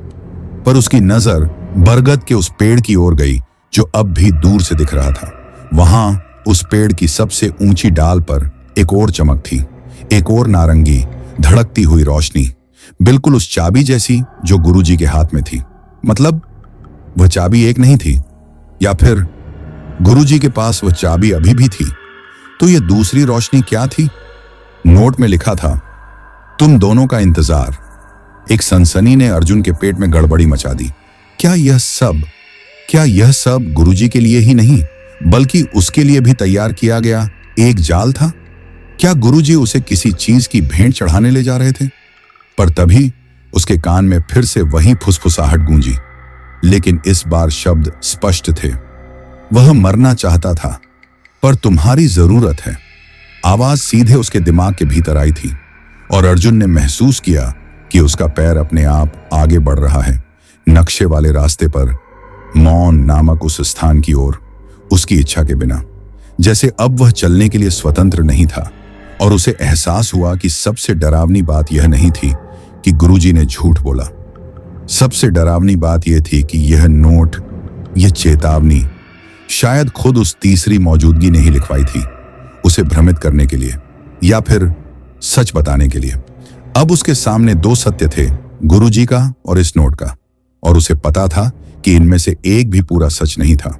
पर उसकी नजर बरगद के उस पेड़ की ओर गई जो अब भी दूर से दिख रहा था। वहां उस पेड़ की सबसे ऊंची डाल पर एक और चमक थी, एक और नारंगी धड़कती हुई रोशनी, बिल्कुल उस चाबी जैसी जो गुरुजी के हाथ में थी। मतलब वह चाबी एक नहीं थी, या फिर गुरुजी के पास वह चाबी अभी भी थी। तो यह दूसरी रोशनी क्या थी? नोट में लिखा था, तुम दोनों का इंतजार। एक सनसनी ने अर्जुन के पेट में गड़बड़ी मचा दी। क्या यह सब गुरुजी के लिए ही नहीं, बल्कि उसके लिए भी तैयार किया गया एक जाल था? क्या गुरुजी उसे किसी चीज की भेंट चढ़ाने ले जा रहे थे? पर तभी उसके कान में फिर से वही फुसफुसाहट गूंजी, लेकिन इस बार शब्द स्पष्ट थे। वह मरना चाहता था, पर तुम्हारी जरूरत है। आवाज सीधे उसके दिमाग के भीतर आई थी, और अर्जुन ने महसूस किया कि उसका पैर अपने आप आगे बढ़ रहा है, नक्शे वाले रास्ते पर, मौन नामक उस स्थान की ओर, उसकी इच्छा के बिना। जैसे अब वह चलने के लिए स्वतंत्र नहीं था। और उसे एहसास हुआ कि सबसे डरावनी बात यह नहीं थी कि गुरुजी ने झूठ बोला। सबसे डरावनी बात यह थी कि यह नोट, यह चेतावनी, शायद खुद उस तीसरी मौजूदगी ने ही लिखवाई थी, उसे भ्रमित करने के लिए या फिर सच बताने के लिए। अब उसके सामने दो सत्य थे, गुरुजी का और इस नोट का, और उसे पता था कि इनमें से एक भी पूरा सच नहीं था।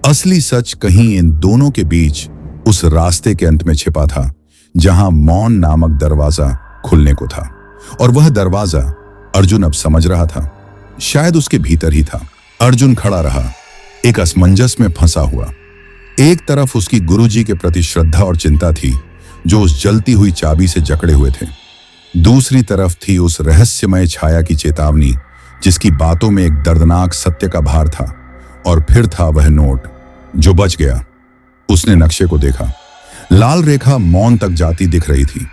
असली सच कहीं इन दोनों के बीच उस रास्ते के अंत में छिपा था, जहां मौन नामक दरवाजा खुलने को था। और वह दरवाजा अर्जुन अब समझ रहा था, शायद उसके भीतर ही था। अर्जुन खड़ा रहा, एक असमंजस में फंसा हुआ। एक तरफ उसकी गुरुजी के प्रति श्रद्धा और चिंता थी, जो उस जलती हुई चाबी से जकड़े हुए थे। दूसरी तरफ थी उस रहस्यमय छाया की चेतावनी, जिसकी बातों में एक दर्दनाक सत्य का भार था। और फिर था वह नोट जो बच गया। उसने नक्शे को देखा, लाल रेखा मौन तक जाती दिख रही थी।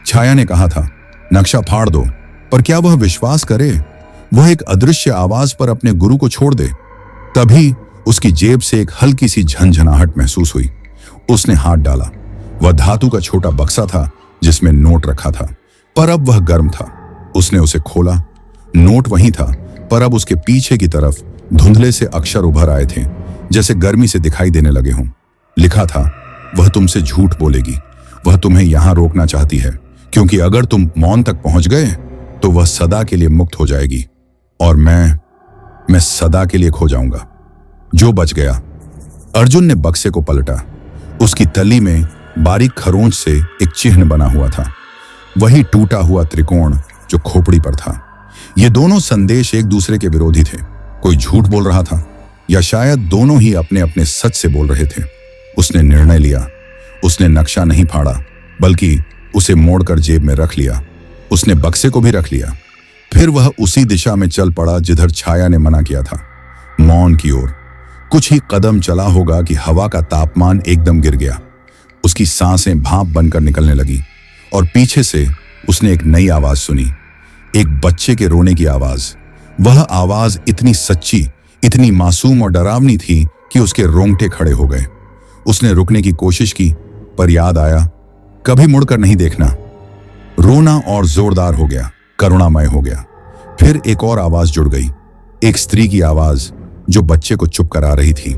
छाया ने कहा था, नक्शा फाड़ दो, पर क्या वह विश्वास करे? वह एक अदृश्य आवाज पर अपने गुरु को छोड़ दे? तभी उसकी जेब से एक हल्की सी झंझनाहट महसूस हुई। उसने हाथ डाला। वह धातु का छोटा बक्सा था जिसमें नोट रखा था, पर अब वह गर्म था। उसने उसे खोला। नोट वहीं था, पर अब उसके पीछे की तरफ धुंधले से अक्षर उभर आए थे, जैसे गर्मी से दिखाई देने लगे हों। लिखा था, वह तुमसे झूठ बोलेगी, वह तुम्हें यहां रोकना चाहती है, क्योंकि अगर तुम मौन तक पहुंच गए तो वह सदा के लिए मुक्त हो जाएगी, और मैं सदा के लिए खो जाऊंगा। जो बच गया। अर्जुन ने बक्से को पलटा। उसकी तली में बारीक खरोंच से एक चिन्ह बना हुआ था, वही टूटा हुआ त्रिकोण जो खोपड़ी पर था। ये दोनों संदेश एक दूसरे के विरोधी थे। कोई झूठ बोल रहा था, या शायद दोनों ही अपने अपने सच से बोल रहे थे। उसने निर्णय लिया। उसने नक्शा नहीं फाड़ा, बल्कि उसे मोड़कर जेब में रख लिया। उसने बक्से को भी रख लिया। फिर वह उसी दिशा में चल पड़ा जिधर छाया ने मना किया था, मौन की ओर। कुछ ही कदम चला होगा कि हवा का तापमान एकदम गिर गया। उसकी सांसें भाप बनकर निकलने लगी, और पीछे से उसने एक नई आवाज सुनी, एक बच्चे के रोने की आवाज। वह आवाज इतनी सच्ची, इतनी मासूम और डरावनी थी कि उसके रोंगटे खड़े हो गए। उसने रुकने की कोशिश की, पर याद आया, कभी मुड़कर नहीं देखना। रोना और जोरदार हो गया, करुणामय हो गया। फिर एक और आवाज जुड़ गई, एक स्त्री की आवाज जो बच्चे को चुप करा रही थी।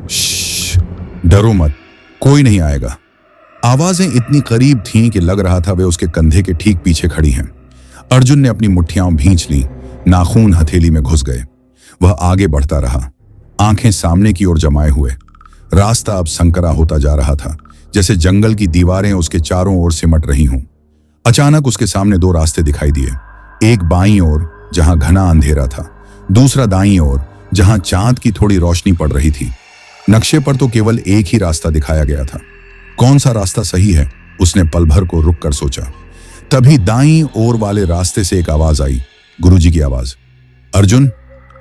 श्श, डरो मत, कोई नहीं आएगा। आवाजें इतनी करीब थीं कि लग रहा था वे उसके कंधे के ठीक पीछे खड़ी हैं। अर्जुन ने अपनी मुट्ठियां भींच ली, नाखून हथेली में घुस गए। वह आगे बढ़ता रहा, आंखें सामने की ओर जमाए हुए। रास्ता अब संकरा होता जा रहा था, जैसे जंगल की दीवारें उसके चारों ओर सिमट रही हों। अचानक उसके सामने दो रास्ते दिखाई दिए, एक बाईं ओर जहां घना अंधेरा था, दूसरा दाईं ओर जहां चांद की थोड़ी रोशनी पड़ रही थी। नक्शे पर तो केवल एक ही रास्ता दिखाया गया था। कौन सा रास्ता सही है, उसने पल भर को रुक कर सोचा। तभी दाईं ओर वाले रास्ते से एक आवाज आई, गुरुजी की आवाज। अर्जुन,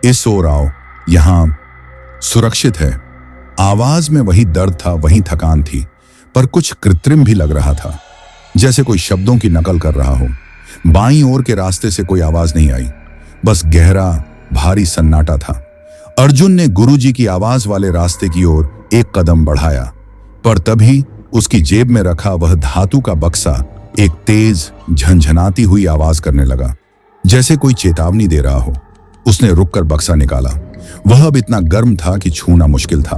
इस ओर आओ, यहां सुरक्षित है। आवाज में वही दर्द था, वही थकान थी, पर कुछ कृत्रिम भी लग रहा था, जैसे कोई शब्दों की नकल कर रहा हो। बाईं ओर के रास्ते से कोई आवाज नहीं आई, बस गहरा भारी सन्नाटा था। अर्जुन ने गुरुजी की आवाज वाले रास्ते की ओर एक कदम बढ़ाया, पर तभी उसकी जेब में रखा वह धातु का बक्सा एक तेज झंझनाती हुई आवाज करने लगा, जैसे कोई चेतावनी दे रहा हो। उसने रुककर बक्सा निकाला। वह अब इतना गर्म था कि छूना मुश्किल था,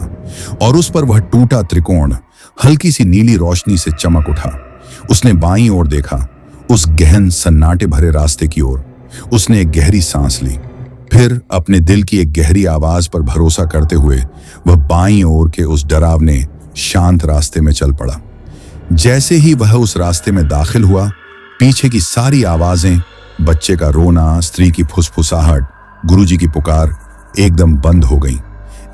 और उस पर वह टूटा त्रिकोण हल्की सी नीली रोशनी से चमक उठा। उसने बाईं ओर देखा, उस गहन सन्नाटे भरे रास्ते की ओर। उसने एक गहरी सांस ली, फिर अपने दिल की एक गहरी आवाज पर भरोसा करते हुए वह बाईं ओर के उस डरावने शांत रास्ते में चल पड़ा। जैसे ही वह उस रास्ते में दाखिल हुआ, पीछे की सारी आवाजें, बच्चे का रोना, स्त्री की फुसफुसाहट, गुरुजी की पुकार, एकदम बंद हो गई।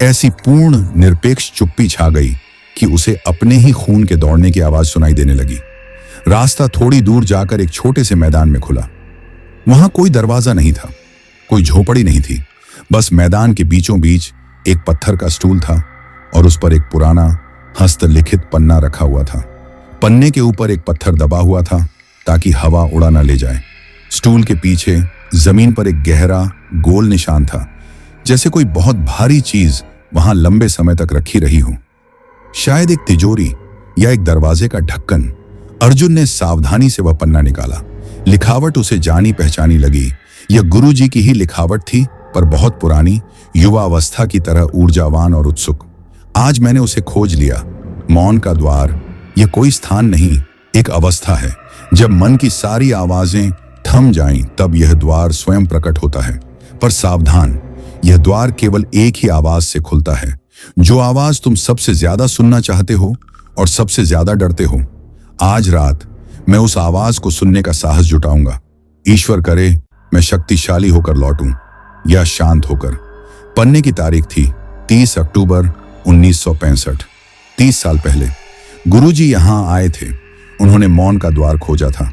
ऐसी पूर्ण निरपेक्ष चुप्पी छा गई कि उसे अपने ही खून के दौड़ने की आवाज सुनाई देने लगी। रास्ता थोड़ी दूर जाकर एक छोटे से मैदान में खुला। वहां कोई दरवाजा नहीं था, कोई झोपड़ी नहीं थी, बस मैदान के बीचों बीच एक पत्थर का स्टूल था, और उस पर एक पुराना हस्तलिखित पन्ना रखा हुआ था। पन्ने के ऊपर एक पत्थर दबा हुआ था ताकि हवा उड़ा न ले जाए। स्टूल के पीछे जमीन पर एक गहरा गोल निशान था, जैसे कोई बहुत भारी चीज वहां लंबे समय तक रखी रही हो, शायद एक तिजोरी या एक दरवाजे का ढक्कन। अर्जुन ने सावधानी से वह पन्ना निकाला। लिखावट उसे जानी पहचानी लगी। यह गुरुजी की ही लिखावट थी, पर बहुत पुरानी, युवा अवस्था की तरह ऊर्जावान और उत्सुक। आज मैंने उसे खोज लिया। मौन का द्वार यह कोई स्थान नहीं, एक अवस्था है। जब मन की सारी आवाजें थम जाएं, तब यह द्वार स्वयं प्रकट होता है। पर सावधान, यह द्वार केवल एक ही आवाज से खुलता है, जो आवाज तुम सबसे ज्यादा सुनना चाहते हो और सबसे ज्यादा डरते हो। आज रात मैं उस आवाज को सुनने का साहस जुटाऊंगा। ईश्वर करे मैं शक्तिशाली होकर लौटूं या शांत होकर। पन्ने की तारीख थी 30 अक्टूबर 1965। 30 साल पहले गुरुजी यहां आए थे। उन्होंने मौन का द्वार खोजा था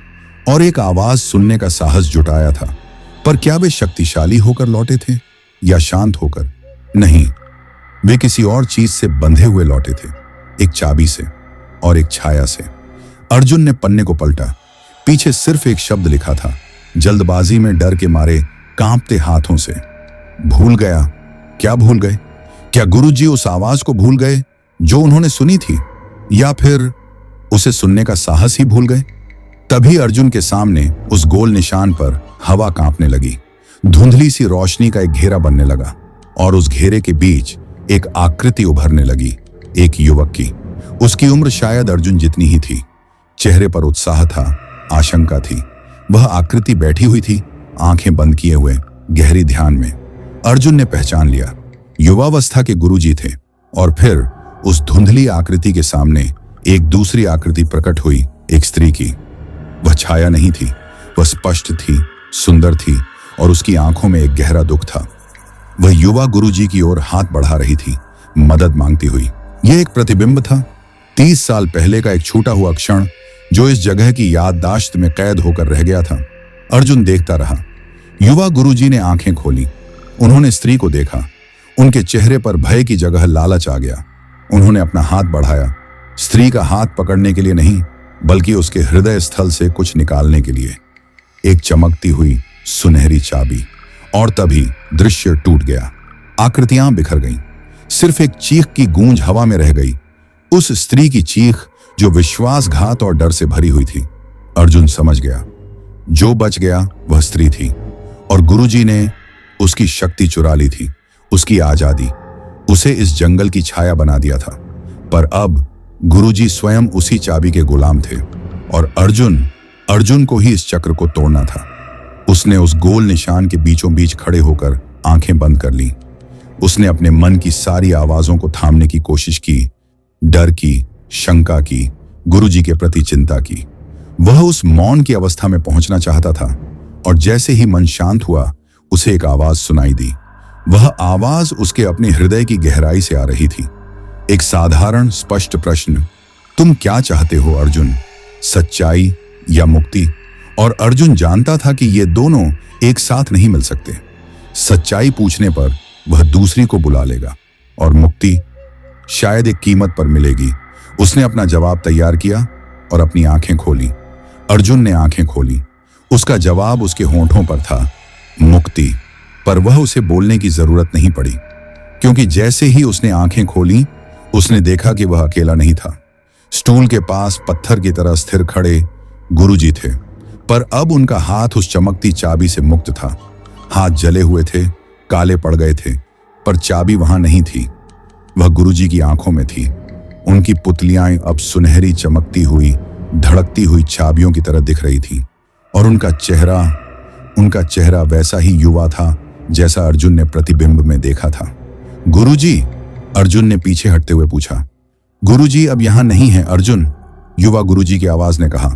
और एक आवाज सुनने का साहस जुटाया था। पर क्या वे शक्तिशाली होकर लौटे थे या शांत होकर? नहीं, वे किसी और चीज से बंधे हुए लौटे थे, एक चाबी से और एक छाया से। अर्जुन ने पन्ने को पलटा। पीछे सिर्फ एक शब्द लिखा था, जल्दबाजी में डर के मारे कांपते हाथों से। भूल गया। क्या भूल गए? क्या गुरुजी उस आवाज को भूल गए जो उन्होंने सुनी थी, या फिर उसे सुनने का साहस ही भूल गए? तभी अर्जुन के सामने उस गोल निशान पर हवा कांपने लगी। धुंधली सी रोशनी का एक घेरा बनने लगा और उस घेरे के बीच एक आकृति उभरने लगी, एक युवक की। उसकी उम्र शायद अर्जुन जितनी ही थी। चेहरे पर उत्साह था, आशंका थी। वह आकृति बैठी हुई थी, आंखें बंद किए हुए, गहरी ध्यान में। अर्जुन ने पहचान लिया, युवावस्था के गुरुजी थे। और फिर उस धुंधली आकृति के सामने एक दूसरी आकृति प्रकट हुई, एक स्त्री की। वह छाया नहीं थी, वह स्पष्ट थी, सुंदर थी और उसकी आंखों में एक गहरा दुख था। वह युवा गुरुजी की ओर हाथ बढ़ा रही थी, मदद मांगती हुई। यह एक प्रतिबिंब था, 30 साल पहले का एक छूटा हुआ क्षण जो इस जगह की याददाश्त में कैद होकर रह गया था। अर्जुन देखता रहा। युवा गुरुजी ने आंखें खोली। उन्होंने स्त्री को देखा। उनके चेहरे पर भय की जगह लालच आ गया। उन्होंने अपना हाथ बढ़ाया, स्त्री का हाथ पकड़ने के लिए नहीं, बल्कि उसके हृदय स्थल से कुछ निकालने के लिए। एक चमकती हुई सुनहरी चाबी। और तभी दृश्य टूट गया। आकृतियां बिखर गईं। सिर्फ एक चीख की गूंज हवा में रह गई, उस स्त्री की चीख जो विश्वासघात और डर से भरी हुई थी। अर्जुन समझ गया, जो बच गया वह स्त्री थी और गुरुजी ने उसकी शक्ति चुरा ली थी, उसकी आजादी। उसे इस जंगल की छाया बना दिया था। पर अब गुरुजी स्वयं उसी चाबी के गुलाम थे और अर्जुन को ही इस चक्र को तोड़ना था। उसने उस गोल निशान के बीचों बीच खड़े होकर आंखें बंद कर ली। उसने अपने मन की सारी आवाजों को थामने की कोशिश की, डर की, शंका की, गुरुजी के प्रति चिंता की। वह उस मौन की अवस्था में पहुंचना चाहता था और जैसे ही मन शांत हुआ, उसे एक आवाज सुनाई दी। वह आवाज उसके अपने हृदय की गहराई से आ रही थी। एक साधारण स्पष्ट प्रश्न, तुम क्या चाहते हो अर्जुन, सच्चाई या मुक्ति? और अर्जुन जानता था कि ये दोनों एक साथ नहीं मिल सकते। सच्चाई पूछने पर वह दूसरी को बुला लेगा और मुक्ति शायद एक कीमत पर मिलेगी। उसने अपना जवाब तैयार किया और अपनी आंखें खोली। अर्जुन ने आंखें खोली। उसका जवाब उसके होंठों पर था, मुक्ति। पर वह उसे बोलने की जरूरत नहीं पड़ी, क्योंकि जैसे ही उसने आंखें खोली, उसने देखा कि वह अकेला नहीं था। स्टूल के पास पत्थर की तरह स्थिर खड़े गुरुजी थे, पर अब उनका हाथ उस चमकती चाबी से मुक्त था। हाथ जले हुए थे, काले पड़ गए थे, पर चाबी वहां नहीं थी। वह गुरुजी की आंखों में थी। उनकी पुतलियां अब सुनहरी, चमकती हुई, धड़कती हुई चाबियों की तरह दिख रही थी और उनका चेहरा वैसा ही युवा था जैसा अर्जुन ने प्रतिबिंब में देखा था। गुरुजी, अर्जुन ने पीछे हटते हुए पूछा। गुरुजी अब यहां नहीं है अर्जुन, युवा गुरुजी की आवाज ने कहा।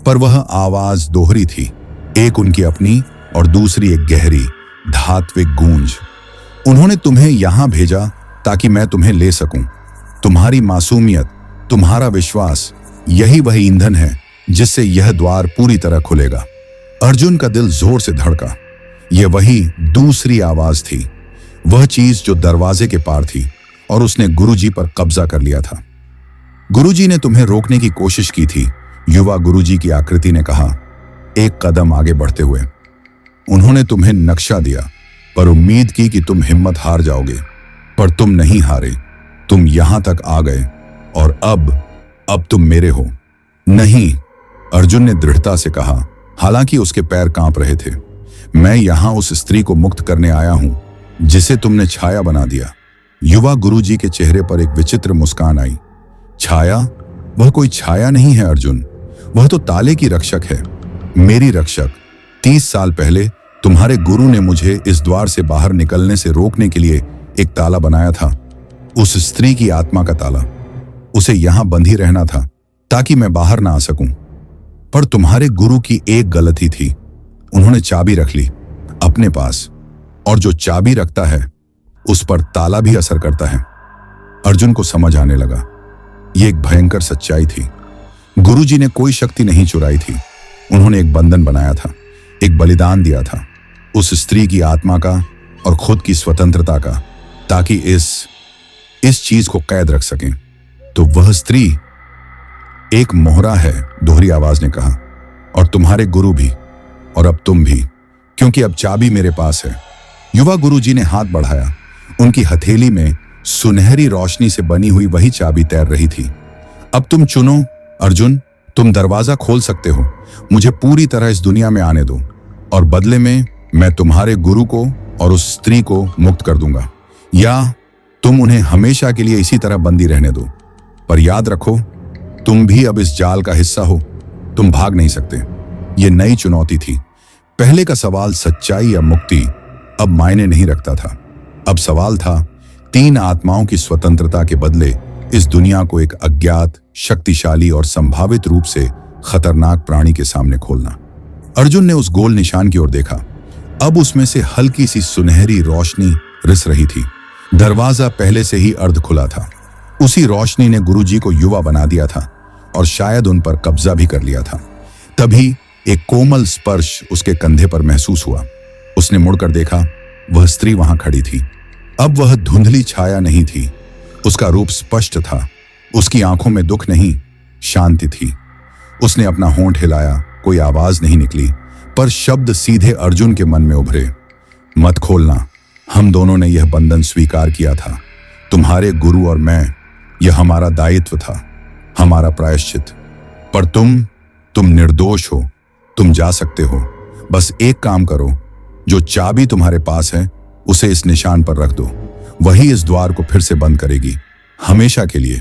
पर वह आवाज दोहरी थी, एक उनकी अपनी और दूसरी एक गहरी, धात्विक गूंज। उन्होंने तुम्हें यहां भेजा ताकि मैं तुम्हें ले सकूं। तुम्हारी मासूमियत, तुम्हारा विश्वास, यही वही ईंधन है जिससे यह द्वार पूरी तरह खुलेगा। अर्जुन का दिल जोर से धड़का। यह वही दूसरी आवाज थी, वह चीज जो दरवाजे के पार थी और उसने गुरुजी पर कब्जा कर लिया था। गुरुजी ने तुम्हें रोकने की कोशिश की थी, युवा गुरुजी की आकृति ने कहा, एक कदम आगे बढ़ते हुए। उन्होंने तुम्हें नक्शा दिया, पर उम्मीद की कि तुम हिम्मत हार जाओगे, पर तुम नहीं हारे। तुम यहां तक आ गए और अब तुम मेरे हो। नहीं, अर्जुन ने दृढ़ता से कहा, हालांकि उसके पैर कांप रहे थे। मैं यहां उस स्त्री को मुक्त करने आया हूं जिसे तुमने छाया बना दिया। युवा गुरुजी के चेहरे पर एक विचित्र मुस्कान आई। छाया? वह कोई छाया नहीं है अर्जुन, वह तो ताले की रक्षक है, मेरी रक्षक। 30 साल पहले तुम्हारे गुरु ने मुझे इस द्वार से बाहर निकलने से रोकने के लिए एक ताला बनाया था, उस स्त्री की आत्मा का ताला। उसे यहां बंधी रहना था ताकि मैं बाहर ना आ सकूं। पर तुम्हारे गुरु की एक गलती थी, उन्होंने चाबी रख ली अपने पास, और जो चाबी रखता है उस पर ताला भी असर करता है। अर्जुन को समझ आने लगा, यह एक भयंकर सच्चाई थी। गुरुजी ने कोई शक्ति नहीं चुराई थी, उन्होंने एक बंधन बनाया था, एक बलिदान दिया था, उस स्त्री की आत्मा का और खुद की स्वतंत्रता का, ताकि इस चीज को कैद रख सकें। तो वह स्त्री एक मोहरा है, दोहरी आवाज ने कहा, और तुम्हारे गुरु भी, और अब तुम भी, क्योंकि अब चाबी मेरे पास है। युवा गुरुजी ने हाथ बढ़ाया, उनकी हथेली में सुनहरी रोशनी से बनी हुई वही चाबी तैर रही थी। अब तुम चुनो अर्जुन, तुम दरवाजा खोल सकते हो, मुझे पूरी तरह इस दुनिया में आने दो, और बदले में मैं तुम्हारे गुरु को और उस स्त्री को मुक्त कर दूंगा, या तुम उन्हें हमेशा के लिए इसी तरह बंदी रहने दो। पर याद रखो, तुम भी अब इस जाल का हिस्सा हो, तुम भाग नहीं सकते। यह नई चुनौती थी। पहले का सवाल सच्चाई या मुक्ति अब मायने नहीं रखता था। अब सवाल था 3 आत्माओं की स्वतंत्रता के बदले इस दुनिया को एक अज्ञात, शक्तिशाली और संभावित रूप से खतरनाक प्राणी के सामने खोलना। अर्जुन ने उस गोल निशान की ओर देखा। अब उसमें से हल्की सी सुनहरी रोशनी रिस रही थी। दरवाजा पहले से ही अर्ध खुला था। उसी रोशनी ने गुरुजी को युवा बना दिया था और शायद उन पर कब्जा भी कर लिया था। तभी एक कोमल स्पर्श उसके कंधे पर महसूस हुआ। उसने मुड़कर देखा, वह स्त्री वहां खड़ी थी। अब वह धुंधली छाया नहीं थी, उसका रूप स्पष्ट था। उसकी आंखों में दुख नहीं, शांति थी। उसने अपना होंठ हिलाया, कोई आवाज नहीं निकली, पर शब्द सीधे अर्जुन के मन में उभरे। मत खोलना, हम दोनों ने यह बंधन स्वीकार किया था, तुम्हारे गुरु और मैं, यह हमारा दायित्व था, हमारा प्रायश्चित। पर तुम निर्दोष हो, तुम जा सकते हो। बस एक काम करो, जो चाबी तुम्हारे पास है उसे इस निशान पर रख दो, वही इस द्वार को फिर से बंद करेगी, हमेशा के लिए।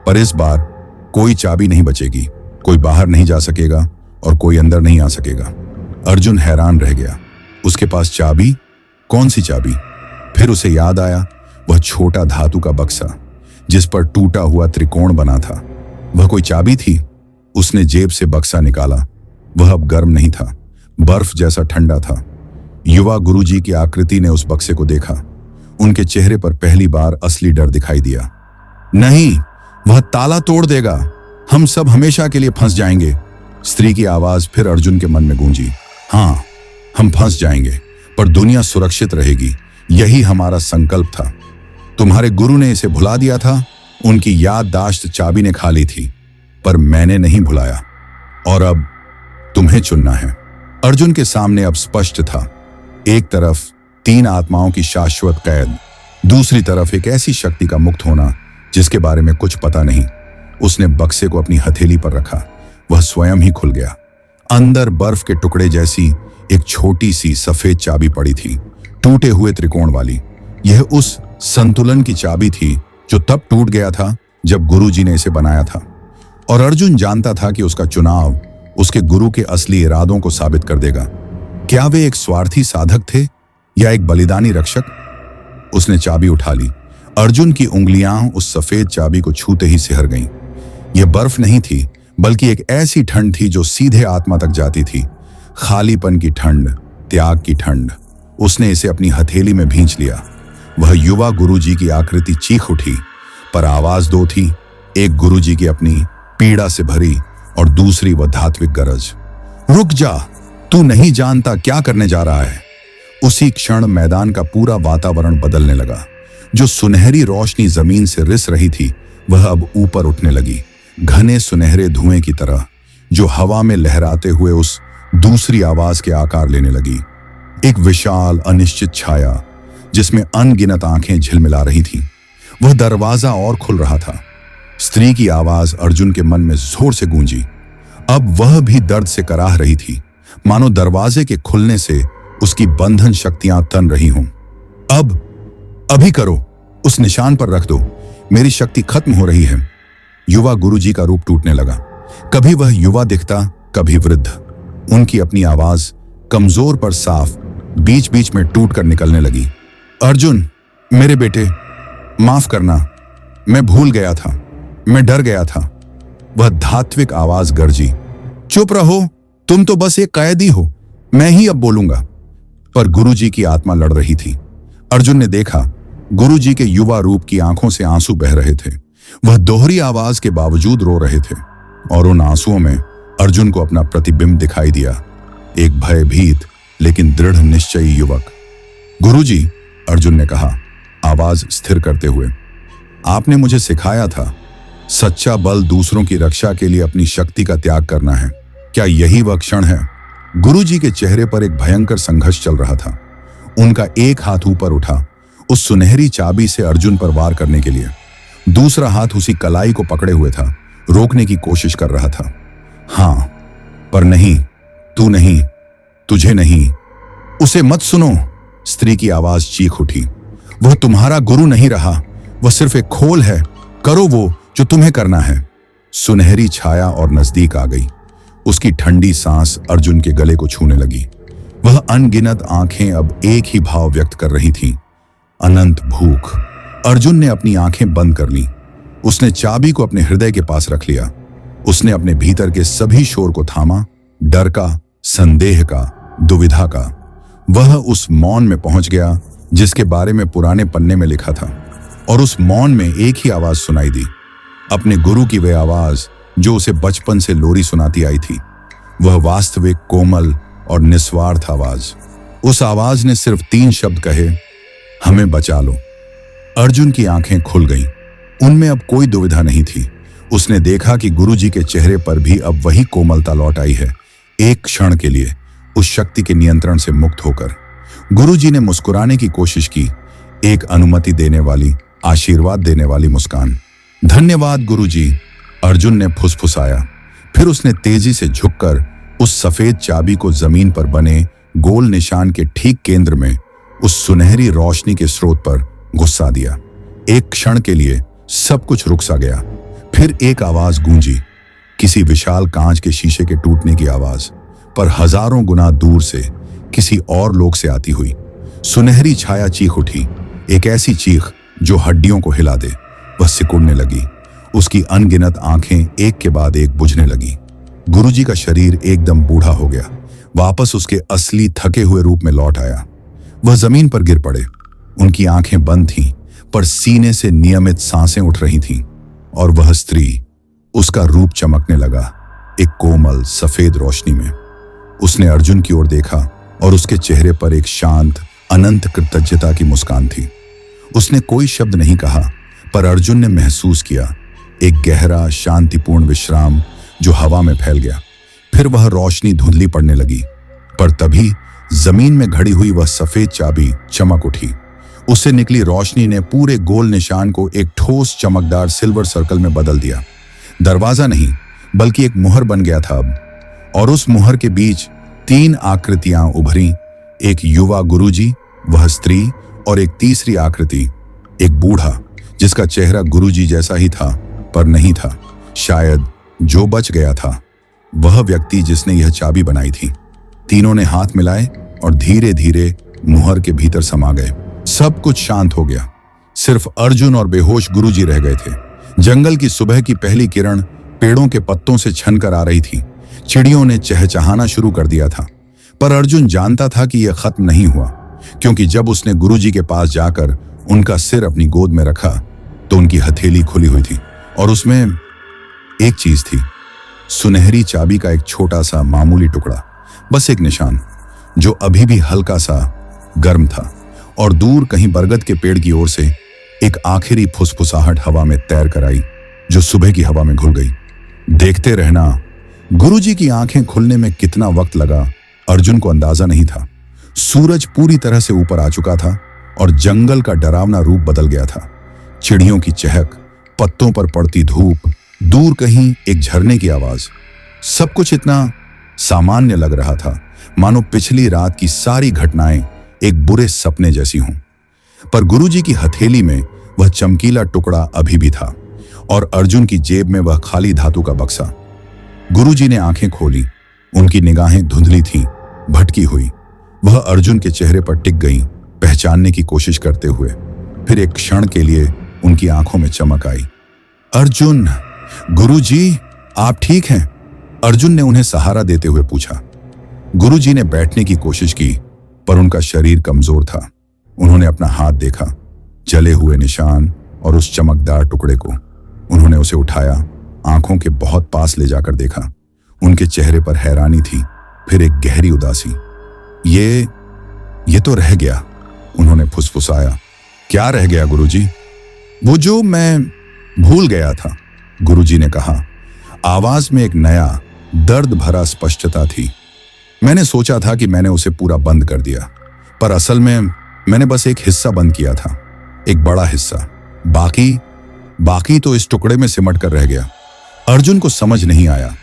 पर इस बार कोई चाबी नहीं बचेगी, कोई बाहर नहीं जा सकेगा और कोई अंदर नहीं आ सकेगा। अर्जुन हैरान रह गया, उसके पास चाबी? कौन सी चाबी? फिर उसे याद आया वह छोटा धातु का बक्सा जिस पर टूटा हुआ त्रिकोण बना था। वह कोई चाबी थी। उसने जेब से बक्सा निकाला। वह अब गर्म नहीं था, बर्फ जैसा ठंडा था। युवा गुरुजी की आकृति ने उस बक्से को देखा। उनके चेहरे पर पहली बार असली डर दिखाई दिया। नहीं, वह ताला तोड़ देगा, हम सब हमेशा के लिए फंस जाएंगे। स्त्री की आवाज फिर अर्जुन के मन में गूंजी। हाँ, हम फंस जाएंगे, पर दुनिया सुरक्षित रहेगी, यही हमारा संकल्प था। तुम्हारे गुरु ने इसे भुला दिया था, उनकी याददाश्त चाबी ने खा ली थी, पर मैंने नहीं भुलाया। और अब तुम्हें चुनना है। अर्जुन के सामने अब स्पष्ट था, एक तरफ 3 आत्माओं की शाश्वत कैद, दूसरी तरफ एक ऐसी शक्ति का मुक्त होना जिसके बारे में कुछ पता नहीं। उसने बक्से को अपनी हथेली पर रखा। वह स्वयं ही खुल गया। अंदर बर्फ के टुकड़े जैसी एक छोटी सी सफेद चाबी पड़ी थी, टूटे हुए त्रिकोण वाली। यह उस संतुलन की चाबी थी जो तब टूट गया था जब गुरुजी ने इसे बनाया था। और अर्जुन जानता था कि उसका चुनाव उसके गुरु के असली इरादों को साबित कर देगा। क्या वे एक स्वार्थी साधक थे या एक बलिदानी रक्षक? उसने चाबी उठा ली। अर्जुन की उंगलियां उस सफेद चाबी को छूते ही सिहर गईं। यह बर्फ नहीं थी, बल्कि एक ऐसी ठंड थी जो सीधे आत्मा तक जाती थी। खालीपन की ठंड, त्याग की ठंड। उसने इसे अपनी हथेली में भींच लिया। वह युवा गुरुजी की आकृति चीख उठी, पर आवाज दो थी, एक गुरुजी की अपनी पीड़ा से भरी और दूसरी वह धात्विक गरज। रुक जा, तू नहीं जानता क्या करने जा रहा है। उसी क्षण मैदान का पूरा वातावरण बदलने लगा। जो सुनहरी रोशनी जमीन से रिस रही थी वह अब ऊपर उठने लगी, घने सुनहरे धुएं की तरह, जो हवा में लहराते हुए उस दूसरी आवाज के आकार लेने लगी। एक विशाल अनिश्चित छाया जिसमें अनगिनत आंखें झिलमिला रही थीं। वह दरवाजा और खुल रहा था। स्त्री की आवाज अर्जुन के मन में जोर से गूंजी। अब वह भी दर्द से कराह रही थी, मानो दरवाजे के खुलने से उसकी बंधन शक्तियां तन रही हों। अब अभी करो, उस निशान पर रख दो, मेरी शक्ति खत्म हो रही है। युवा गुरुजी का रूप टूटने लगा। कभी वह युवा दिखता, कभी वृद्ध। उनकी अपनी आवाज कमजोर पर साफ, बीच बीच में टूट कर निकलने लगी। अर्जुन, मेरे बेटे, माफ करना, मैं भूल गया था, मैं डर गया था। वह धात्विक आवाज गरजी। चुप रहो, तुम तो बस एक कैदी हो, मैं ही अब बोलूंगा। पर गुरुजी की आत्मा लड़ रही थी। अर्जुन ने देखा, गुरुजी के युवा रूप की आंखों से आंसू बह रहे थे। वह दोहरी आवाज के बावजूद रो रहे थे और उन आंसुओं में अर्जुन को अपना प्रतिबिंब दिखाई दिया, एक भयभीत लेकिन दृढ़ निश्चयी युवक। गुरुजी, अर्जुन ने कहा, आवाज स्थिर करते हुए, आपने मुझे सिखाया था, सच्चा बल दूसरों की रक्षा के लिए अपनी शक्ति का त्याग करना है। क्या यही वह क्षण है? गुरुजी के चेहरे पर एक भयंकर संघर्ष चल रहा था। उनका एक हाथ ऊपर उठा, उस सुनहरी चाबी से अर्जुन पर वार करने के लिए। दूसरा हाथ उसी कलाई को पकड़े हुए था, रोकने की कोशिश कर रहा था। हां, पर नहीं, तू नहीं, तुझे नहीं, उसे मत सुनो। स्त्री की आवाज चीख उठी। वह तुम्हारा गुरु नहीं रहा, वह सिर्फ एक खोल है, करो वो जो तुम्हें करना है। सुनहरी छाया और नजदीक आ गई। उसकी ठंडी सांस अर्जुन के गले को छूने लगी। वह अनगिनत आंखें अब एक ही भाव व्यक्त कर रही थीं, अनंत भूख। अर्जुन ने अपनी आंखें बंद कर ली। उसने चाबी को अपने हृदय के पास रख लिया। उसने अपने भीतर के सभी शोर को थामा, डर का, संदेह का, दुविधा का। वह उस मौन में पहुंच गया जिसके बारे में पुराने पन्ने में लिखा था, और उस मौन में एक ही आवाज सुनाई दी, अपने गुरु की वह आवाज जो उसे बचपन से लोरी सुनाती आई थी। वह वास्तविक, कोमल और निस्वार्थ आवाज। उस आवाज ने सिर्फ 3 शब्द कहे, हमें बचा लो। अर्जुन की आंखें खुल गईं। उनमें अब कोई दुविधा नहीं थी। उसने देखा कि गुरुजी के चेहरे पर भी अब वही कोमलता लौट आई है, एक क्षण के लिए, उस शक्ति के नियंत्रण से मुक्त होकर। गुरुजी ने मुस्कुराने की कोशिश की, एक अनुमति देने वाली, आशीर्वाद देने वाली मुस्कान। धन्यवाद गुरुजी, अर्जुन ने फुसफुसाया। फिर उसने तेजी से झुककर उस सफेद चाबी को जमीन पर बने गोल निशान के ठीक केंद्र में, उस सुनहरी रोशनी के स्रोत पर गुस्सा दिया। एक क्षण के लिए सब कुछ रुक सा गया। फिर एक आवाज गूंजी, किसी विशाल कांच के शीशे के टूटने की आवाज, पर हजारों गुना दूर से, किसी और लोक से आती हुई। सुनहरी छाया चीख उठी, एक ऐसी चीख जो हड्डियों को हिला दे। वह सिकुड़ने लगी। उसकी अनगिनत आंखें एक के बाद एक बुझने लगी। गुरुजी का शरीर एकदम बूढ़ा हो गया, वापस उसके असली थके हुए रूप में लौट आया। वह जमीन पर गिर पड़े। उनकी आंखें बंद थीं, पर सीने से नियमित सांसें उठ रही थीं। और वह स्त्री, उसका रूप चमकने लगा, एक कोमल सफेद रोशनी में। उसने अर्जुन की ओर देखा और उसके चेहरे पर एक शांत, अनंत कृतज्ञता की मुस्कान थी। उसने कोई शब्द नहीं कहा, पर अर्जुन ने महसूस किया एक गहरा, शांतिपूर्ण विश्राम जो हवा में फैल गया। फिर वह रोशनी धुंधली पड़ने लगी, पर तभी जमीन में घड़ी हुई वह सफेद चाबी चमक उठी। उससे निकली रोशनी ने पूरे गोल निशान को एक ठोस, चमकदार सिल्वर सर्कल में बदल दिया। दरवाजा नहीं, बल्कि एक मुहर बन गया था अब। और उस मुहर के बीच 3 आकृतियां उभरी, एक युवा गुरुजी, वह स्त्री, और एक तीसरी आकृति, एक बूढ़ा जिसका चेहरा गुरुजी जैसा ही था, पर नहीं था। शायद जो बच गया था, वह व्यक्ति जिसने यह चाबी बनाई थी। तीनों ने हाथ मिलाए और धीरे धीरे मुहर के भीतर समा गए। सब कुछ शांत हो गया। सिर्फ अर्जुन और बेहोश गुरुजी रह गए थे। जंगल की सुबह की पहली किरण पेड़ों के पत्तों से छनकर आ रही थी। चिड़ियों ने चहचहाना शुरू कर दिया था। पर अर्जुन जानता था कि यह खत्म नहीं हुआ, क्योंकि जब उसने गुरुजी के पास जाकर उनका सिर अपनी गोद में रखा तो उनकी हथेली खुली हुई थी और उसमें एक चीज थी, सुनहरी चाबी का एक छोटा सा मामूली टुकड़ा, बस एक निशान जो अभी भी हल्का सा गर्म था। और दूर कहीं बरगद के पेड़ की ओर से एक आखिरी फुसफुसाहट हवा में तैर कर आई, जो सुबह की हवा में घुल गई। देखते रहना। गुरुजी की आंखें खुलने में कितना वक्त लगा अर्जुन को अंदाजा नहीं था। सूरज पूरी तरह से ऊपर आ चुका था और जंगल का डरावना रूप बदल गया था। चिड़ियों की चहक, पत्तों पर पड़ती धूप, दूर कहीं एक झरने की आवाज, सब कुछ इतना सामान्य लग रहा था, मानो पिछली रात की सारी घटनाएं एक बुरे सपने जैसी हों। पर गुरुजी की हथेली में वह चमकीला टुकड़ा अभी भी था और अर्जुन की जेब में वह खाली धातु का बक्सा। गुरुजी ने आंखें खोली। उनकी निगाहें धुंधली थीं, भटकी हुई। वह अर्जुन के चेहरे पर टिक गईं, पहचानने की कोशिश करते हुए। फिर एक क्षण के लिए उनकी आंखों में चमक आई। अर्जुन, गुरुजी, आप ठीक हैं? अर्जुन ने उन्हें सहारा देते हुए पूछा। गुरुजी ने बैठने की कोशिश की, पर उनका शरीर कमजोर था। उन्होंने अपना हाथ देखा, जले हुए निशान और उस चमकदार टुकड़े को। उन्होंने उसे उठाया, आंखों के बहुत पास ले जाकर देखा। उनके चेहरे पर हैरानी थी, फिर एक गहरी उदासी। ये तो रह गया, उन्होंने फुसफुसाया। क्या रह गया गुरुजी? वो जो मैं भूल गया था, गुरुजी ने कहा। आवाज में एक नया दर्द भरा स्पष्टता थी। मैंने सोचा था कि मैंने उसे पूरा बंद कर दिया, पर असल में मैंने बस एक हिस्सा बंद किया था, एक बड़ा हिस्सा। बाकी तो इस टुकड़े में सिमट कर रह गया। अर्जुन को समझ नहीं आया।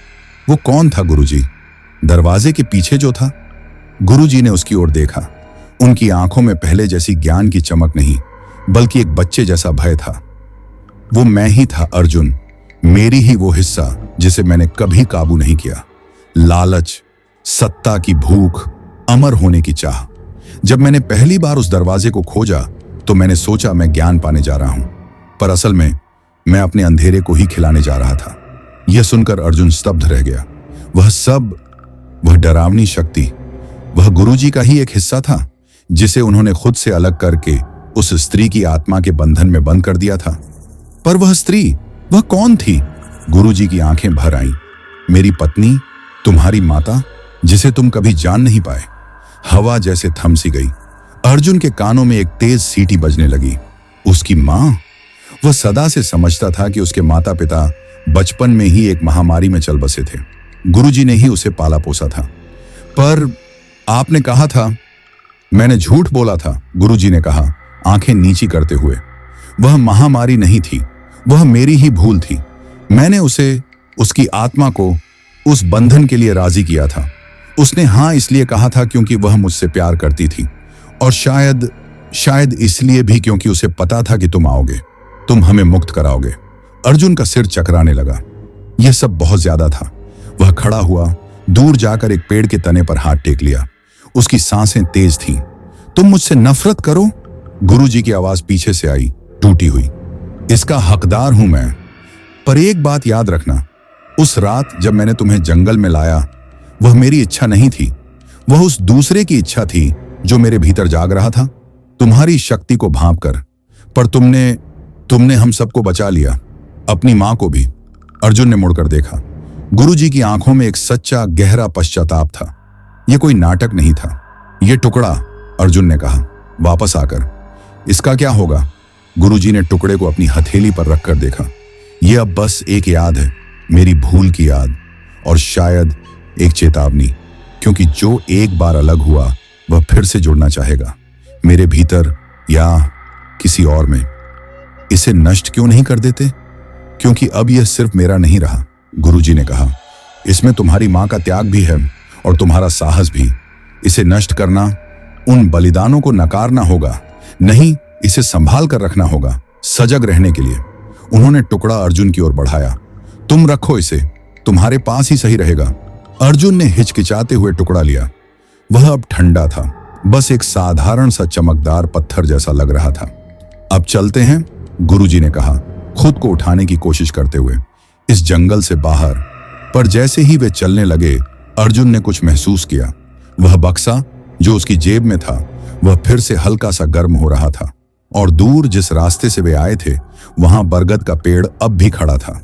वो कौन था गुरुजी? दरवाजे के पीछे जो था? गुरुजी ने उसकी ओर देखा। उनकी आंखों में पहले जैसी ज्ञान की चमक नहीं, बल्कि एक बच्चे जैसा भय था। वो मैं ही था अर्जुन, मेरी ही वो हिस्सा जिसे मैंने कभी काबू नहीं किया। लालच, सत्ता की भूख, अमर होने की चाह। जब मैंने पहली बार उस दरवाजे को खोजा तो मैंने सोचा मैं ज्ञान पाने जा रहा हूं, पर असल में मैं अपने अंधेरे को ही खिलाने जा रहा था। यह सुनकर अर्जुन स्तब्ध रह गया। वह डरावनी शक्ति, वह गुरुजी का ही एक हिस्सा था जिसे उन्होंने खुद से अलग करके उस स्त्री की आत्मा के बंधन में बंद कर दिया था। पर वह स्त्री, वह कौन थी? गुरुजी की आंखें भर आईं। मेरी पत्नी, तुम्हारी माता, जिसे तुम कभी जान नहीं पाए। हवा जैसे थम सी गई। अर्जुन के कानों में एक तेज सीटी बजने लगी। उसकी मां? वह सदा से समझता था कि उसके माता पिता बचपन में ही एक महामारी में चल बसे थे। गुरुजी ने ही उसे पाला पोसा था। पर आपने कहा था। मैंने झूठ बोला था, गुरुजी ने कहा, आंखें नीची करते हुए। वह महामारी नहीं थी, वह मेरी ही भूल थी। मैंने उसे, उसकी आत्मा को उस बंधन के लिए राजी किया था। उसने हाँ इसलिए कहा था क्योंकि वह मुझसे प्यार करती थी, और शायद इसलिए भी क्योंकि उसे पता था कि तुम आओगे, तुम हमें मुक्त कराओगे। अर्जुन का सिर चकराने लगा। यह सब बहुत ज्यादा था। वह खड़ा हुआ, दूर जाकर एक पेड़ के तने पर हाथ टेक लिया। उसकी सांसें तेज थीं। तुम मुझसे नफरत करो? गुरुजी की आवाज पीछे से आई, टूटी हुई। इसका हकदार हूं मैं, पर एक बात याद रखना, उस रात जब मैंने तुम्हें जंगल में लाया, वह मेरी इच्छा नहीं थी, वह उस दूसरे की इच्छा थी जो मेरे भीतर जाग रहा था, तुम्हारी शक्ति को भांप कर। पर तुमने हम सबको बचा लिया, अपनी मां को भी। अर्जुन ने मुड़कर देखा। गुरुजी की आंखों में एक सच्चा गहरा पश्चाताप था। यह कोई नाटक नहीं था। यह टुकड़ा, अर्जुन ने कहा, वापस आकर। इसका क्या होगा? गुरुजी ने टुकड़े को अपनी हथेली पर रखकर देखा। यह अब बस एक याद है, मेरी भूल की याद, और शायद एक चेतावनी, क्योंकि जो एक बार अलग हुआ वह फिर से जुड़ना चाहेगा, मेरे भीतर या किसी और में। इसे नष्ट क्यों नहीं कर देते? क्योंकि अब यह सिर्फ मेरा नहीं रहा, गुरुजी ने कहा। इसमें तुम्हारी मां का त्याग भी है और तुम्हारा साहस भी। इसे नष्ट करना, उन बलिदानों को नकारना होगा, नहीं, इसे संभाल कर रखना होगा, सजग रहने के लिए। उन्होंने टुकड़ा अर्जुन की ओर बढ़ाया। तुम रखो इसे, तुम्हारे पास ही सही रहेगा। अर्जुन ने हिचकिचाते हुए टुकड़ा लिया। वह अब ठंडा था, बस एक साधारण सा चमकदार पत्थर जैसा लग रहा था। अब चलते हैं, गुरुजी ने कहा, खुद को उठाने की कोशिश करते हुए, इस जंगल से बाहर। पर जैसे ही वे चलने लगे, अर्जुन ने कुछ महसूस किया। वह बक्सा जो उसकी जेब में था, वह फिर से हल्का सा गर्म हो रहा था, और दूर जिस रास्ते से वे आए थे, वहां बरगद का पेड़ अब भी खड़ा था।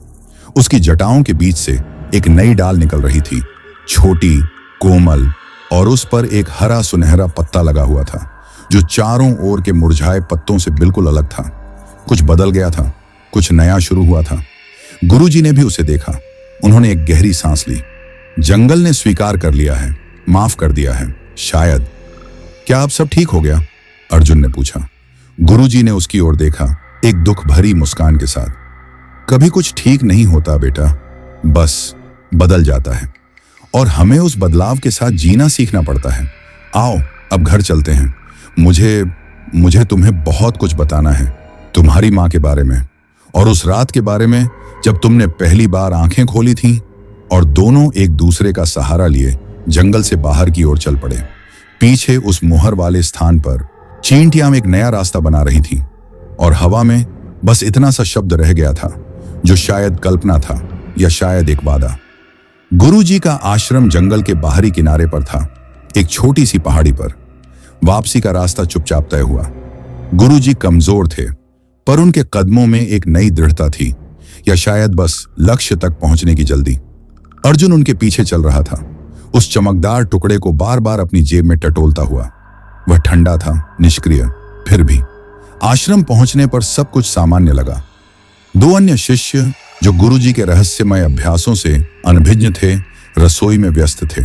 उसकी जटाओं के बीच से एक नई डाल निकल रही थी, छोटी, कोमल, और उस पर एक हरा सुनहरा पत्ता लगा हुआ था, जो चारों ओर के मुरझाए पत्तों से बिल्कुल अलग था। कुछ बदल गया था, कुछ नया शुरू हुआ था। गुरुजी ने भी उसे देखा। उन्होंने एक गहरी सांस ली। जंगल ने स्वीकार कर लिया है, माफ कर दिया है, शायद। क्या अब सब ठीक हो गया? अर्जुन ने पूछा। गुरुजी ने उसकी ओर देखा, एक दुख भरी मुस्कान के साथ। कभी कुछ ठीक नहीं होता बेटा, बस बदल जाता है, और हमें उस बदलाव के साथ जीना सीखना पड़ता है। आओ अब घर चलते हैं, मुझे तुम्हें बहुत कुछ बताना है। तुम्हारी माँ के बारे में और उस रात के बारे में जब तुमने पहली बार आंखें खोली थीं और दोनों एक दूसरे का सहारा लिए जंगल से बाहर की ओर चल पड़े। पीछे उस मुहर वाले स्थान पर चींटियां एक नया रास्ता बना रही थीं और हवा में बस इतना सा शब्द रह गया था जो शायद कल्पना था या शायद एक वादा। गुरुजी का आश्रम जंगल के बाहरी किनारे पर था, एक छोटी सी पहाड़ी पर। वापसी का रास्ता चुपचाप तय हुआ। गुरुजी कमजोर थे, पर उनके कदमों में एक नई दृढ़ता थी, या शायद बस लक्ष्य तक पहुंचने की जल्दी। अर्जुन उनके पीछे चल रहा था, उस चमकदार टुकड़े को बार बार अपनी जेब में टटोलता हुआ। वह ठंडा था, निष्क्रिय। फिर भी आश्रम पहुंचने पर सब कुछ सामान्य लगा। दो अन्य शिष्य जो गुरुजी के रहस्यमय अभ्यासों से अनभिज्ञ थे, रसोई में व्यस्त थे।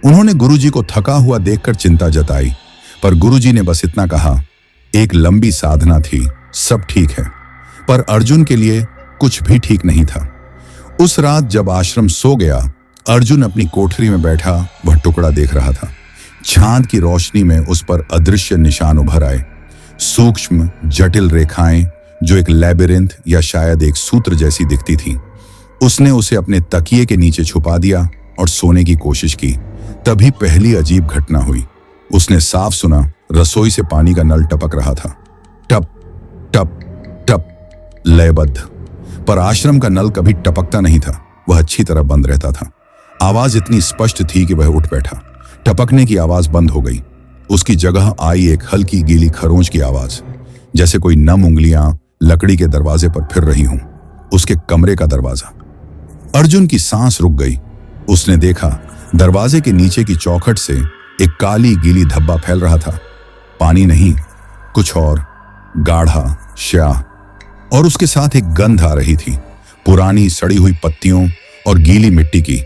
उन्होंने गुरुजी को थका हुआ देखकर चिंता जताई, पर गुरुजी ने बस इतना कहा, एक लंबी साधना थी, सब ठीक है। पर अर्जुन के लिए कुछ भी ठीक नहीं था। उस रात जब आश्रम सो गया, अर्जुन अपनी कोठरी में बैठा वह टुकड़ा देख रहा था। चांद की रोशनी में उस पर अदृश्य निशान उभर आए, सूक्ष्म जटिल रेखाएं जो एक लैबिरिंथ या शायद एक सूत्र जैसी दिखती थीं। उसने उसे अपने तकिए के नीचे छुपा दिया और सोने की कोशिश की। तभी पहली अजीब घटना हुई। उसने साफ सुना, रसोई से पानी का नल टपक रहा था, टप टप टप, लयबद्ध। पर आश्रम का नल कभी टपकता नहीं था, वह अच्छी तरह बंद रहता था। आवाज इतनी स्पष्ट थी कि वह उठ बैठा। टपकने की आवाज बंद हो गई। उसकी जगह आई एक हल्की गीली खरोंच की आवाज, जैसे कोई नम उंगलियां लकड़ी के दरवाजे पर फिर रही हों। उसके कमरे का दरवाजा। अर्जुन की सांस रुक गई। उसने देखा, दरवाजे के नीचे की चौखट से एक काली गीली धब्बा फैल रहा था। पानी नहीं, कुछ और, गाढ़ा, श्याह। और उसके साथ एक गंध आ रही थी, पुरानी सड़ी हुई पत्तियों और गीली मिट्टी की।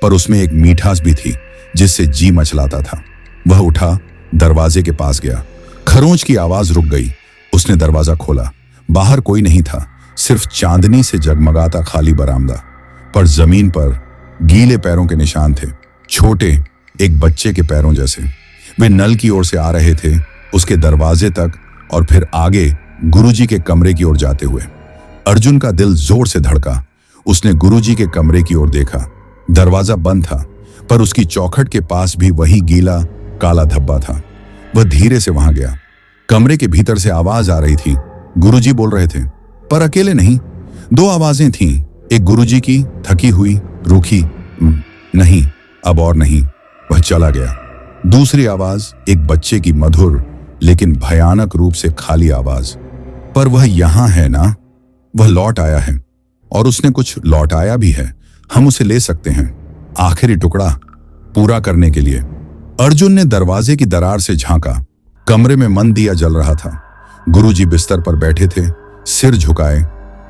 पर उसमें एक मीठास भी थी जिससे जी मचलाता था। वह उठा, दरवाजे के पास गया। खरोंच की आवाज रुक गई। उसने दरवाजा खोला। बाहर कोई नहीं था, सिर्फ चांदनी से जगमगाता खाली बरामदा। पर जमीन पर गीले पैरों के निशान थे, छोटे, एक बच्चे के पैरों जैसे। वे नल की ओर से आ रहे थे, उसके दरवाजे तक और फिर आगे गुरुजी के कमरे की ओर जाते हुए। अर्जुन का दिल जोर से धड़का। उसने गुरुजी के कमरे की ओर देखा। दरवाजा बंद था, पर उसकी चौखट के पास भी वही गीला काला धब्बा था। वह धीरे से वहां गया। कमरे के भीतर से आवाज आ रही थी, गुरुजी बोल रहे थे, पर अकेले नहीं। दो आवाजें थीं, एक गुरुजी की थकी हुई, रूखी, नहीं, अब और नहीं। वह चला गया। दूसरी आवाज एक बच्चे की मधुर लेकिन भयानक रूप से खाली आवाज, पर वह यहां है ना, वह लौट आया है और उसने कुछ लौटाया भी है। हम उसे ले सकते हैं, आखिरी टुकड़ा पूरा करने के लिए। अर्जुन ने दरवाजे की दरार से झांका। कमरे में मंद दिया जल रहा था। गुरुजी बिस्तर पर बैठे थे, सिर झुकाए,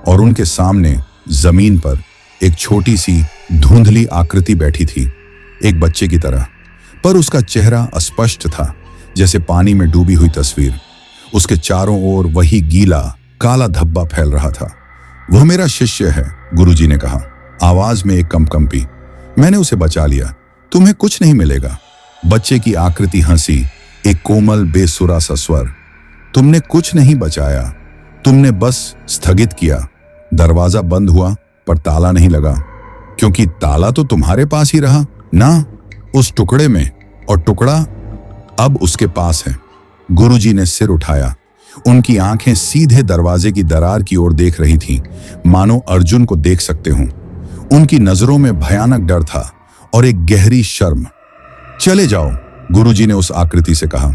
और उनके सामने जमीन पर एक छोटी सी धुंधली आकृति बैठी थी, एक बच्चे की तरह। पर उसका चेहरा अस्पष्ट था, जैसे पानी में डूबी हुई तस्वीर। उसके चारों ओर वही गीला काला धब्बा फैल रहा था। वह मेरा शिष्य है, गुरुजी ने कहा, आवाज में एक कंपी। मैंने उसे बचा लिया, तुम्हें कुछ नहीं मिलेगा। बच्चे की आकृति हंसी, एक कोमल बेसुरा सा स्वर। तुमने कुछ नहीं बचाया, तुमने बस स्थगित किया। दरवाजा बंद हुआ, पर ताला नहीं लगा, क्योंकि ताला तो तुम्हारे पास ही रहा ना, उस टुकड़े में, और टुकड़ा अब उसके पास है। गुरुजी ने सिर उठाया। उनकी आंखें सीधे दरवाजे की दरार की ओर देख रही थीं, मानो अर्जुन को देख सकते हों। उनकी नजरों में भयानक डर था और एक गहरी शर्म। चले जाओ, गुरुजी ने उस आकृति से कहा,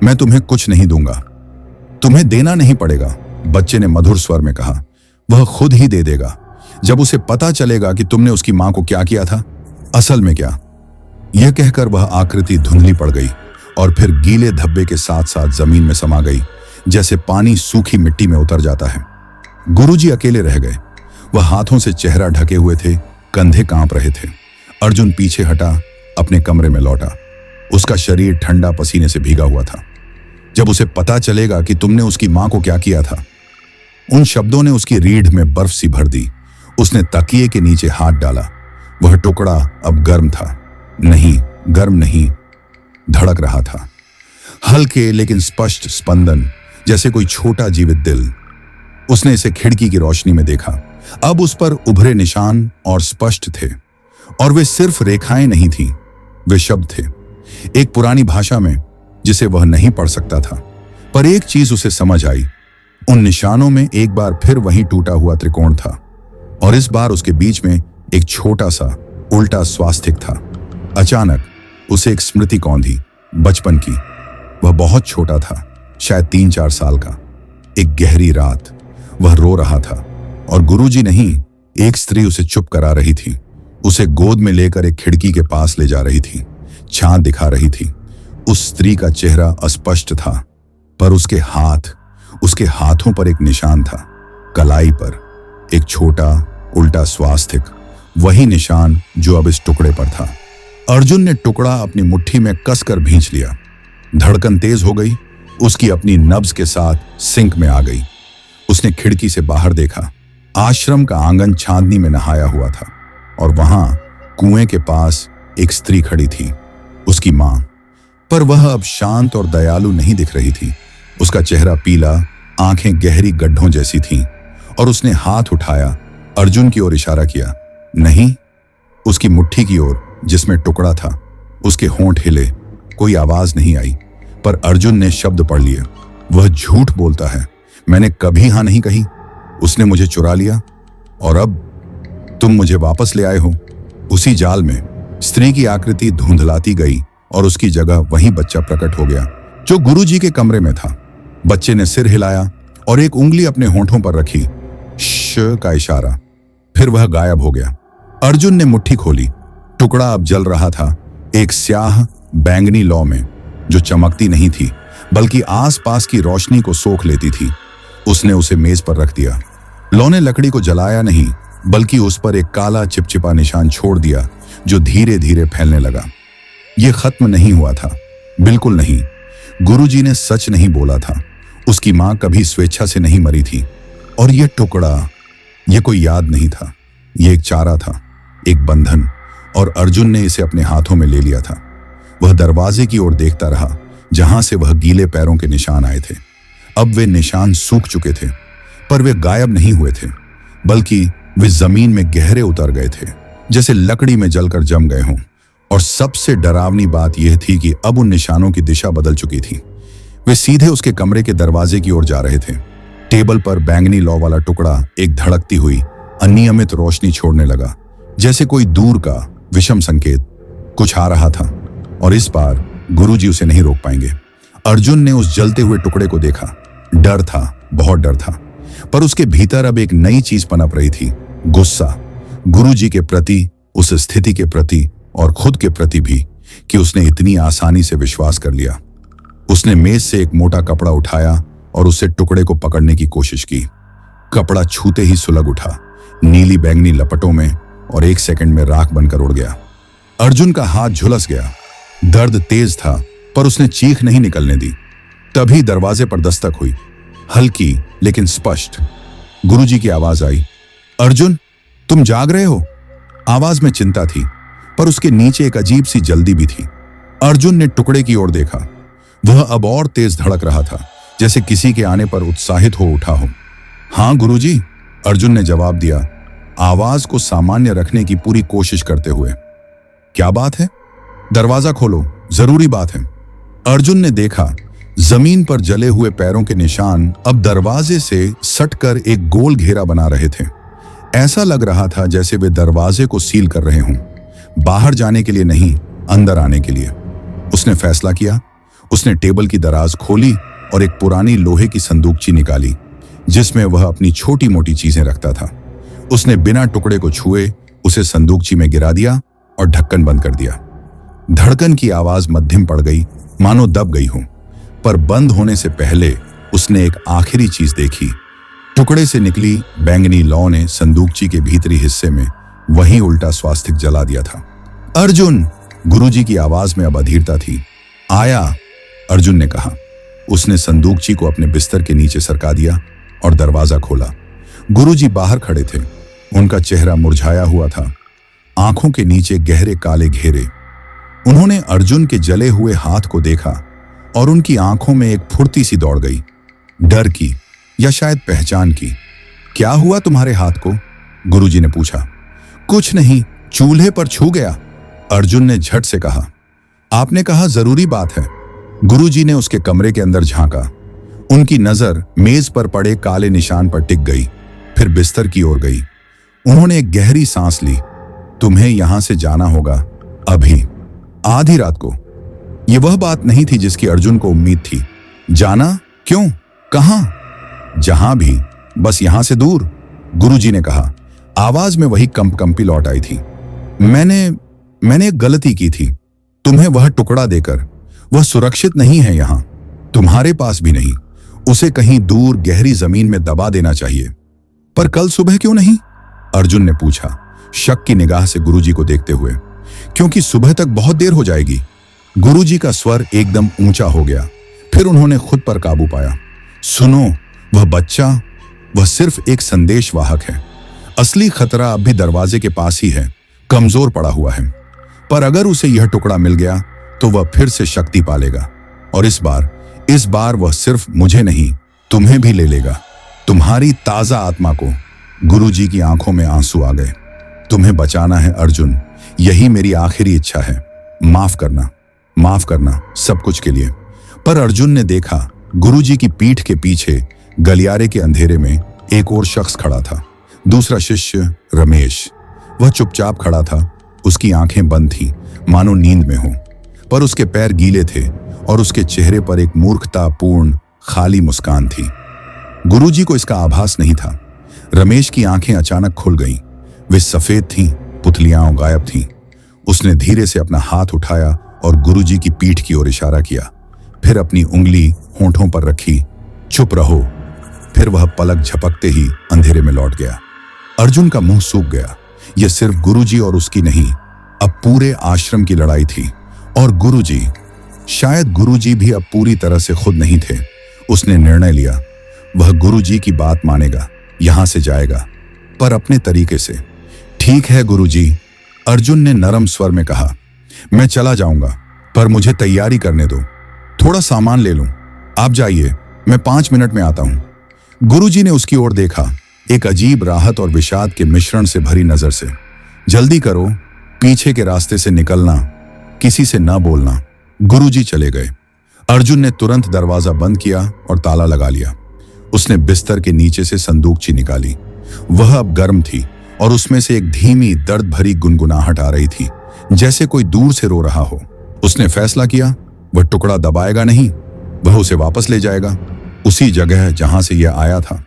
मैं तुम्हें कुछ नहीं दूंगा। तुम्हें देना नहीं पड़ेगा, बच्चे ने मधुर स्वर में कहा। वह खुद ही दे देगा, जब उसे पता चलेगा कि तुमने उसकी मां को क्या किया था। असल में क्या? यह कहकर वह आकृति धुंधली पड़ गई और फिर गीले धब्बे के साथ साथ जमीन में समा गई, जैसे पानी सूखी मिट्टी में उतर जाता है। गुरुजी अकेले रह गए। वह हाथों से चेहरा ढके हुए थे, कंधे कांप रहे थे। अर्जुन पीछे हटा, अपने कमरे में लौटा। उसका शरीर ठंडा पसीने से भीगा हुआ था। जब उसे पता चलेगा कि तुमने उसकी मां को क्या किया था। उन शब्दों ने उसकी रीढ़ में बर्फ सी भर दी। उसने तकिए के नीचे हाथ डाला। वह टुकड़ा अब गर्म था, नहीं, गर्म नहीं, धड़क रहा था। हल्के लेकिन स्पष्ट स्पंदन, जैसे कोई छोटा जीवित दिल। उसने इसे खिड़की की रोशनी में देखा। अब उस पर उभरे निशान और स्पष्ट थे, और वे सिर्फ रेखाएं नहीं थीं, वे शब्द थे, एक पुरानी भाषा में जिसे वह नहीं पढ़ सकता था। पर एक चीज उसे समझ आई, उन निशानों में एक बार फिर वही टूटा हुआ त्रिकोण था, और इस बार उसके बीच में एक छोटा सा उल्टा स्वास्तिक था। अचानक उसे एक स्मृति कौंधी, बचपन की। वह बहुत छोटा था, शायद 3-4 साल का। एक गहरी रात वह रो रहा था, और गुरुजी नहीं, एक स्त्री उसे चुप करा रही थी। उसे गोद में लेकर एक खिड़की के पास ले जा रही थी, चांद दिखा रही थी। उस स्त्री का चेहरा अस्पष्ट था, पर उसके हाथों पर एक निशान था, कलाई पर एक छोटा उल्टा स्वास्तिक, वही निशान जो अब इस टुकड़े पर था। अर्जुन ने टुकड़ा अपनी मुट्ठी में कसकर भींच लिया। धड़कन तेज हो गई, उसकी अपनी नब्ज के साथ सिंक में आ गई। उसने खिड़की से बाहर देखा। आश्रम का आंगन चांदनी में नहाया हुआ था, और वहां कुएं के पास एक स्त्री खड़ी थी, उसकी मां। पर वह अब शांत और दयालु नहीं दिख रही थी। उसका चेहरा पीला, आंखें गहरी गड्ढों जैसी थीं, और उसने हाथ उठाया, अर्जुन की ओर इशारा किया। नहीं, उसकी मुट्ठी की ओर जिसमें टुकड़ा था। उसके होंठ हिले, कोई आवाज नहीं आई, पर अर्जुन ने शब्द पढ़ लिए। वह झूठ बोलता है, मैंने कभी हां नहीं कही। उसने मुझे चुरा लिया, और अब तुम मुझे वापस ले आए हो। उसी जाल में स्त्री की आकृति धुंधलाती गई, और उसकी जगह वही बच्चा प्रकट हो गया जो गुरुजी के कमरे में था। बच्चे ने सिर हिलाया और एक उंगली अपने होंठों पर रखी, श का इशारा। फिर वह गायब हो गया। अर्जुन ने मुट्ठी खोली। टुकड़ा अब जल रहा था, एक स्याह बैंगनी लौ में, जो चमकती नहीं थी बल्कि आसपास की रोशनी को सोख लेती थी। उसने उसे मेज पर रख दिया। लौ ने लकड़ी को जलाया नहीं, बल्कि उस पर एक काला चिपचिपा निशान छोड़ दिया, जो धीरे धीरे फैलने लगा। यह खत्म नहीं हुआ था, बिल्कुल नहीं। गुरुजी ने सच नहीं बोला था। उसकी मां कभी स्वेच्छा से नहीं मरी थी, और यह टुकड़ा, यह कोई याद नहीं था, यह एक चारा था, एक बंधन, और अर्जुन ने इसे अपने हाथों में ले लिया था। वह दरवाजे की ओर देखता रहा, जहां से वह गीले पैरों के निशान आए थे। अब वे निशान सूख चुके थे, पर वे गायब नहीं हुए थे, बल्कि वे जमीन में गहरे उतर गए थे, जैसे लकड़ी में जलकर जम गए हों। और सबसे डरावनी बात यह थी कि अब उन निशानों की दिशा बदल चुकी थी। वे सीधे उसके कमरे के दरवाजे की ओर जा रहे थे। टेबल पर बैंगनी लौ वाला टुकड़ा एक धड़कती हुई अनियमित रोशनी छोड़ने लगा, जैसे कोई दूर का विषम संकेत। कुछ आ रहा था, और इस बार गुरुजी उसे नहीं रोक पाएंगे। अर्जुन ने उस जलते हुए टुकड़े को देखा। डर था, बहुत डर था, पर उसके भीतर अब एक नई चीज पनप रही थी, गुस्सा। गुरुजी के प्रति, उस स्थिति के प्रति, और खुद के प्रति भी, कि उसने इतनी आसानी से विश्वास कर लिया। उसने मेज से एक मोटा कपड़ा उठाया और उससे टुकड़े को पकड़ने की कोशिश की। कपड़ा छूते ही सुलग उठा, नीली बैंगनी लपटों में, और 1 सेकंड में राख बनकर उड़ गया। अर्जुन का हाथ झुलस गया। दर्द तेज था, पर उसने चीख नहीं निकलने दी। तभी दरवाजे पर दस्तक हुई, हल्की लेकिन स्पष्ट। गुरुजी की आवाज आई, अर्जुन, तुम जाग रहे हो? आवाज में चिंता थी, पर उसके नीचे एक अजीब सी जल्दी भी थी। अर्जुन ने टुकड़े की ओर देखा। वह अब और तेज धड़क रहा था, जैसे किसी के आने पर उत्साहित हो उठा हो। हां गुरुजी, अर्जुन ने जवाब दिया, आवाज को सामान्य रखने की पूरी कोशिश करते हुए। क्या बात है? दरवाजा खोलो, जरूरी बात है। अर्जुन ने देखा, जमीन पर जले हुए पैरों के निशान अब दरवाजे से सटकर एक गोल घेरा बना रहे थे। ऐसा लग रहा था जैसे वे दरवाजे को सील कर रहे हों, बाहर जाने के लिए नहीं, अंदर आने के लिए। उसने फैसला किया। उसने टेबल की दराज खोली और एक पुरानी लोहे की संदूकची निकाली, जिसमें वह अपनी छोटी मोटी चीजें रखता था। उसने बिना टुकड़े को छुए उसे संदूकची में गिरा दिया और ढक्कन बंद कर दिया। धड़कन की आवाज मध्यम पड़ गई, मानो दब गई हो, पर बंद होने से पहले उसने एक आखिरी चीज देखी। टुकड़े से निकली बैंगनी लौ ने संदूकची के भीतरी हिस्से में वही उल्टा स्वास्तिक जला दिया था। अर्जुन, गुरुजी की आवाज में अब अधीरता थी। आया, अर्जुन ने कहा। उसने संदूकची को अपने बिस्तर के नीचे सरका दिया और दरवाजा खोला। गुरुजी बाहर खड़े थे। उनका चेहरा मुरझाया हुआ था, आंखों के नीचे गहरे काले घेरे। उन्होंने अर्जुन के जले हुए हाथ को देखा और उनकी आंखों में एक फुर्ती सी दौड़ गई, डर की, या शायद पहचान की। क्या हुआ तुम्हारे हाथ को? गुरुजी ने पूछा। कुछ नहीं, चूल्हे पर छू गया, अर्जुन ने झट से कहा। आपने कहा जरूरी बात है। गुरुजी ने उसके कमरे के अंदर झांका। उनकी नजर मेज पर पड़े काले निशान पर टिक गई, फिर बिस्तर की ओर गई। उन्होंने एक गहरी सांस ली। तुम्हें यहां से जाना होगा, अभी, आधी रात को। यह वह बात नहीं थी जिसकी अर्जुन को उम्मीद थी। जाना? क्यों? कहां? जहां भी, बस यहां से दूर, गुरुजी ने कहा। आवाज में वही कंपकंपी लौट आई थी। मैंने एक गलती की थी, तुम्हें वह टुकड़ा देकर। वह सुरक्षित नहीं है यहां, तुम्हारे पास भी नहीं। उसे कहीं दूर गहरी जमीन में दबा देना चाहिए। पर कल सुबह क्यों नहीं? अर्जुन ने पूछा, शक की निगाह से गुरुजी को देखते हुए। क्योंकि सुबह तक बहुत देर हो जाएगी। गुरुजी का स्वर एकदम ऊंचा हो गया। फिर उन्होंने खुद पर काबू पाया। सुनो, वह बच्चा, वह सिर्फ एक संदेशवाहक है। असली खतरा अब भी दरवाजे के पास ही है, कमजोर पड़ा हुआ है। पर अगर उसे यह टुकड़ा मिल गया तो वह फिर से शक्ति पालेगा। और इस बार वह सिर्फ मुझे नहीं, तुम्हें भी ले लेगा, तुम्हारी ताजा आत्मा को। गुरुजी की आंखों में आंसू आ गए। तुम्हें बचाना है अर्जुन, यही मेरी आखिरी इच्छा है। माफ करना सब कुछ के लिए। पर अर्जुन ने देखा, गुरुजी की पीठ के पीछे गलियारे के अंधेरे में एक और शख्स खड़ा था। दूसरा शिष्य रमेश। वह चुपचाप खड़ा था। उसकी आंखें बंद थीं, मानो नींद में हो, पर उसके पैर गीले थे और उसके चेहरे पर एक मूर्खतापूर्ण खाली मुस्कान थी। गुरुजी को इसका आभास नहीं था। रमेश की आंखें अचानक खुल गईं। वे सफेद थीं, पुतलियां गायब थीं। उसने धीरे से अपना हाथ उठाया और गुरुजी की पीठ की ओर इशारा किया, फिर अपनी उंगली होंठों पर रखी। चुप रहो। फिर वह पलक झपकते ही अंधेरे में लौट गया। अर्जुन का मुंह सूख गया। यह सिर्फ गुरुजी और उसकी नहीं, अब पूरे आश्रम की लड़ाई थी। और गुरुजी, शायद गुरुजी भी अब पूरी तरह से खुद नहीं थे। उसने निर्णय लिया, वह गुरुजी की बात मानेगा, यहां से जाएगा, पर अपने तरीके से। ठीक है गुरुजी, अर्जुन ने नरम स्वर में कहा। मैं चला जाऊंगा, पर मुझे तैयारी करने दो। थोड़ा सामान ले लूं। आप जाइए, मैं 5 मिनट में आता हूं। गुरुजी ने उसकी ओर देखा, एक अजीब राहत और विषाद के मिश्रण से भरी नजर से। जल्दी करो, पीछे के रास्ते से निकलना, किसी से न बोलना। गुरुजी चले गए। अर्जुन ने तुरंत दरवाजा बंद किया और ताला लगा लिया। उसने बिस्तर के नीचे से संदूकची निकाली। वह अब गर्म थी और उसमें से एक धीमी दर्द भरी गुनगुनाहट आ रही थी, जैसे कोई दूर से रो रहा हो। उसने फैसला किया, वह टुकड़ा दबाएगा नहीं, वह उसे वापस ले जाएगा, उसी जगह जहां से यह आया था,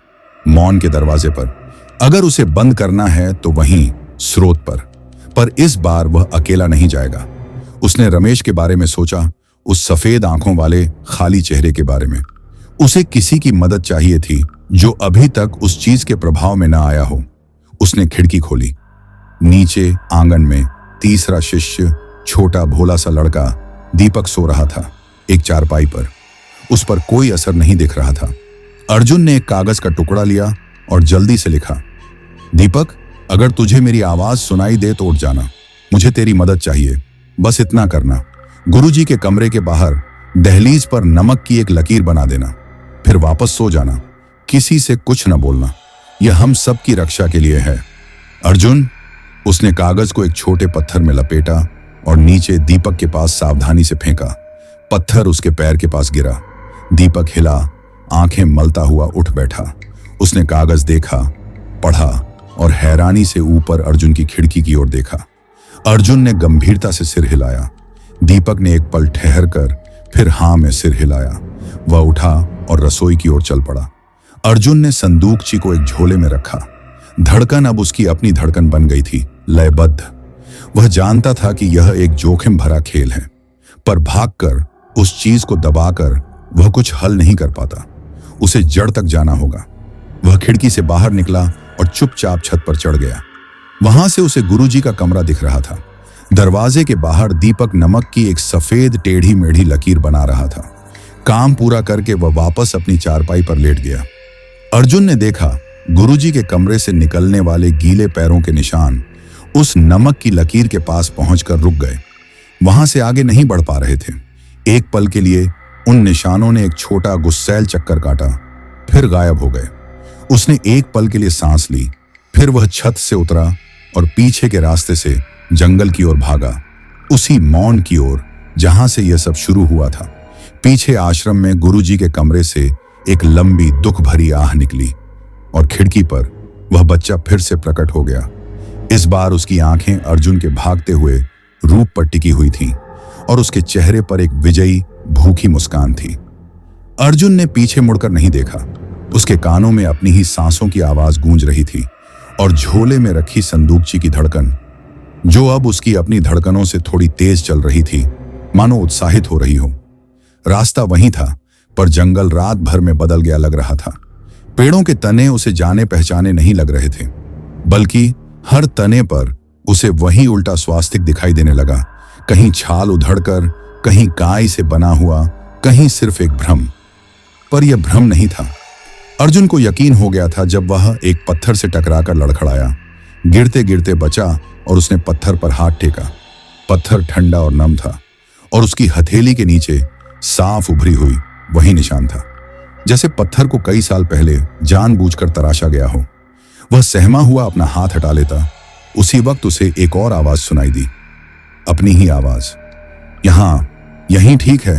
मौन के दरवाजे पर। अगर उसे बंद करना है तो वहीं स्रोत पर इस बार वह अकेला नहीं जाएगा। उसने रमेश के बारे में सोचा, उस सफेद आंखों वाले खाली चेहरे के बारे में। उसे किसी की मदद चाहिए थी जो अभी तक उस चीज के प्रभाव में न आया हो। उसने खिड़की खोली। नीचे आंगन में तीसरा शिष्य, छोटा भोला सा लड़का दीपक सो रहा था, एक चारपाई पर। उस पर कोई असर नहीं दिख रहा था। अर्जुन ने एक कागज का टुकड़ा लिया और जल्दी से लिखा, दीपक, अगर तुझे मेरी आवाज सुनाई दे तो उठ जाना, मुझे तेरी मदद चाहिए, बस इतना करना। गुरुजी के कमरे के बाहर दहलीज पर नमक की एक लकीर बना देना, फिर वापस सो जाना, किसी से कुछ न बोलना, यह हम सब की रक्षा के लिए है। अर्जुन, उसने कागज को एक छोटे पत्थर में लपेटा और नीचे दीपक के पास सावधानी से फेंका। पत्थर उसके पैर के पास गिरा। दीपक हिला, आंखें मलता हुआ उठ बैठा। उसने कागज देखा, पढ़ा और हैरानी से ऊपर अर्जुन की खिड़की की ओर देखा। अर्जुन ने गंभीरता से सिर हिलाया। दीपक ने एक पल ठहर कर फिर हाँ में सिर हिलाया। वह उठा और रसोई की ओर चल पड़ा। अर्जुन ने संदूकची को एक झोले में रखा। धड़कन अब उसकी अपनी धड़कन बन गई थी, लयबद्ध। वह जानता था कि यह एक जोखिम भरा खेल है, पर भागकर, उस चीज को दबाकर वह कुछ हल नहीं कर पाता। उसे जड़ तक जाना होगा। वह खिड़की से बाहर निकला और चुपचाप छत पर चढ़ गया। वहां से उसे गुरुजी का कमरा दिख रहा था। दरवाजे के बाहर दीपक नमक की एक सफेद टेढ़ी मेढ़ी लकीर बना रहा था। काम पूरा करके वह वापस अपनी चारपाई पर लेट गया। अर्जुन ने देखा, गुरुजी के कमरे से निकलने वाले गीले पैरों के निशान उस नमक की लकीर के पास पहुंचकर रुक गए। वहां से आगे नहीं बढ़ पा रहे थे। एक पल के लिए उन निशानों ने एक छोटा गुस्सैल चक्कर काटा, फिर गायब हो गए। उसने एक पल के लिए सांस ली, फिर वह छत से उतरा और पीछे के रास्ते से जंगल की ओर भागा, उसी मौन की ओर जहां से यह सब शुरू हुआ था। पीछे आश्रम में गुरुजी के कमरे से एक लंबी दुख भरी आह निकली और खिड़की पर वह बच्चा फिर से प्रकट हो गया। इस बार उसकी आंखें अर्जुन के भागते हुए रूप पर टिकी हुई थीं और उसके चेहरे पर एक विजयी भूखी मुस्कान थी। अर्जुन ने पीछे मुड़कर नहीं देखा। उसके कानों में अपनी ही सांसों की आवाज गूंज रही थी और झोले में रखी संदूकची की धड़कन, जो अब उसकी अपनी धड़कनों से थोड़ी तेज चल रही थी, मानो उत्साहित हो रही हो। रास्ता वहीं था, पर जंगल रात भर में बदल गया लग रहा था। पेड़ों के तने उसे जाने पहचाने नहीं लग रहे थे, बल्कि हर तने पर उसे वही उल्टा स्वास्तिक दिखाई देने लगा, कहीं छाल उधड़कर, कहीं काई से बना हुआ, कहीं सिर्फ एक भ्रम। पर यह भ्रम नहीं था। अर्जुन को यकीन हो गया था जब वह एक पत्थर से टकराकर लड़खड़ाया, गिरते गिरते बचा और उसने पत्थर पर हाथ टेका। पत्थर ठंडा और नम था और उसकी हथेली के नीचे साफ उभरी हुई वही निशान था, जैसे पत्थर को कई साल पहले जानबूझकर तराशा गया हो। वह सहमा हुआ अपना हाथ हटा लेता। उसी वक्त उसे एक और आवाज सुनाई दी, अपनी ही आवाज, यहीं ठीक है।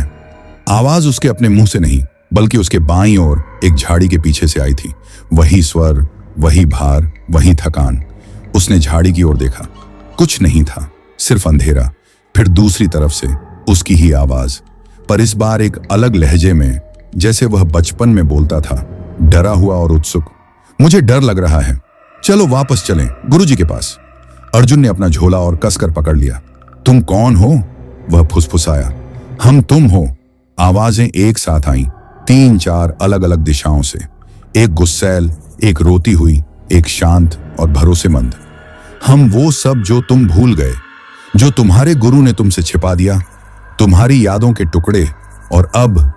आवाज उसके अपने मुंह से नहीं, बल्कि उसके बाईं ओर एक झाड़ी के पीछे से आई थी। वही स्वर, वही भार, वही थकान। उसने झाड़ी की ओर देखा, कुछ नहीं था, सिर्फ अंधेरा। फिर दूसरी तरफ से उसकी ही आवाज, पर इस बार एक अलग लहजे में, जैसे वह बचपन में बोलता था, डरा हुआ और उत्सुक। मुझे डर लग रहा है, चलो वापस चलें गुरुजी के पास। अर्जुन ने अपना झोला और कसकर पकड़ लिया। तुम कौन हो? वह फुसफुसाया। हम तुम हो। आवाजें एक साथ आईं, 3-4 अलग अलग दिशाओं से, एक गुस्सैल, एक रोती हुई, एक शांत और भरोसेमंद। हम वो सब जो तुम भूल गए, जो तुम्हारे गुरु ने तुमसे छिपा दिया, तुम्हारी यादों के टुकड़े, और अब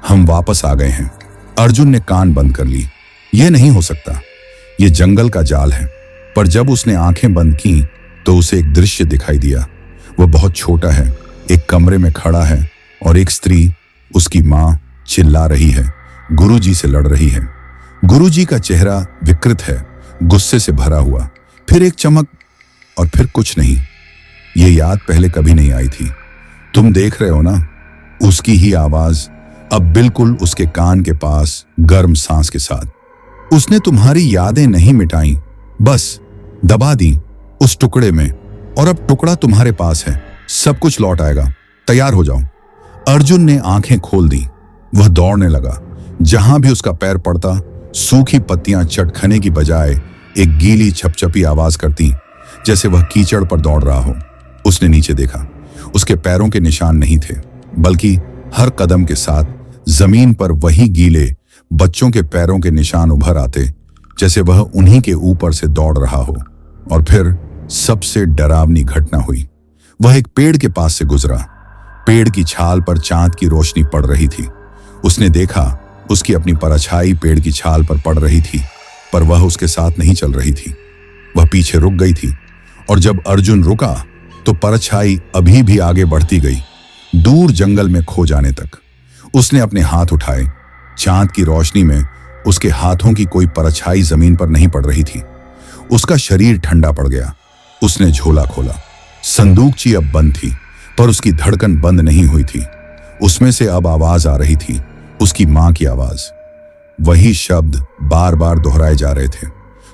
हम वापस आ गए हैं। अर्जुन ने कान बंद कर ली। यह नहीं हो सकता, यह जंगल का जाल है। पर जब उसने आंखें बंद की तो उसे एक दृश्य दिखाई दिया। वह बहुत छोटा है, एक कमरे में खड़ा है और एक स्त्री, उसकी मां, चिल्ला रही है, गुरुजी से लड़ रही है। गुरुजी का चेहरा विकृत है, गुस्से से भरा हुआ, फिर एक चमक और फिर कुछ नहीं। ये याद पहले कभी नहीं आई थी। तुम देख रहे हो ना? उसकी ही आवाज, अब बिल्कुल उसके कान के पास, गर्म सांस के साथ। उसने तुम्हारी यादें नहीं मिटाई, बस दबा दी उस टुकड़े में, और अब टुकड़ा तुम्हारे पास है। सब कुछ लौट आएगा, तैयार हो जाओ। अर्जुन ने आंखें खोल दी। वह दौड़ने लगा। जहां भी उसका पैर पड़ता, सूखी पत्तियां चटखने की बजाय एक गीली छपछपी आवाज करती, जैसे वह कीचड़ पर दौड़ रहा हो। उसने नीचे देखा। उसके पैरों के निशान नहीं थे, बल्कि हर कदम के साथ जमीन पर वही गीले बच्चों के पैरों के निशान उभर आते, जैसे वह उन्हीं के ऊपर से दौड़ रहा हो। और फिर सबसे डरावनी घटना हुई। वह एक पेड़ के पास से गुजरा। पेड़ की छाल पर चांद की रोशनी पड़ रही थी। उसने देखा, उसकी अपनी परछाई पेड़ की छाल पर पड़ रही थी, पर वह उसके साथ नहीं चल रही थी। वह पीछे रुक गई थी, और जब अर्जुन रुका तो परछाई अभी भी आगे बढ़ती गई, दूर जंगल में खो जाने तक। उसने अपने हाथ उठाए। चांद की रोशनी में उसके हाथों की कोई परछाई जमीन पर नहीं पड़ रही थी। उसका शरीर ठंडा पड़ गया। उसने झोला खोला। संदूकची अब बंद थी, पर उसकी धड़कन बंद नहीं हुई थी। उसमें से अब आवाज आ रही थी, उसकी मां की आवाज। वही शब्द बार बार दोहराए जा रहे थे,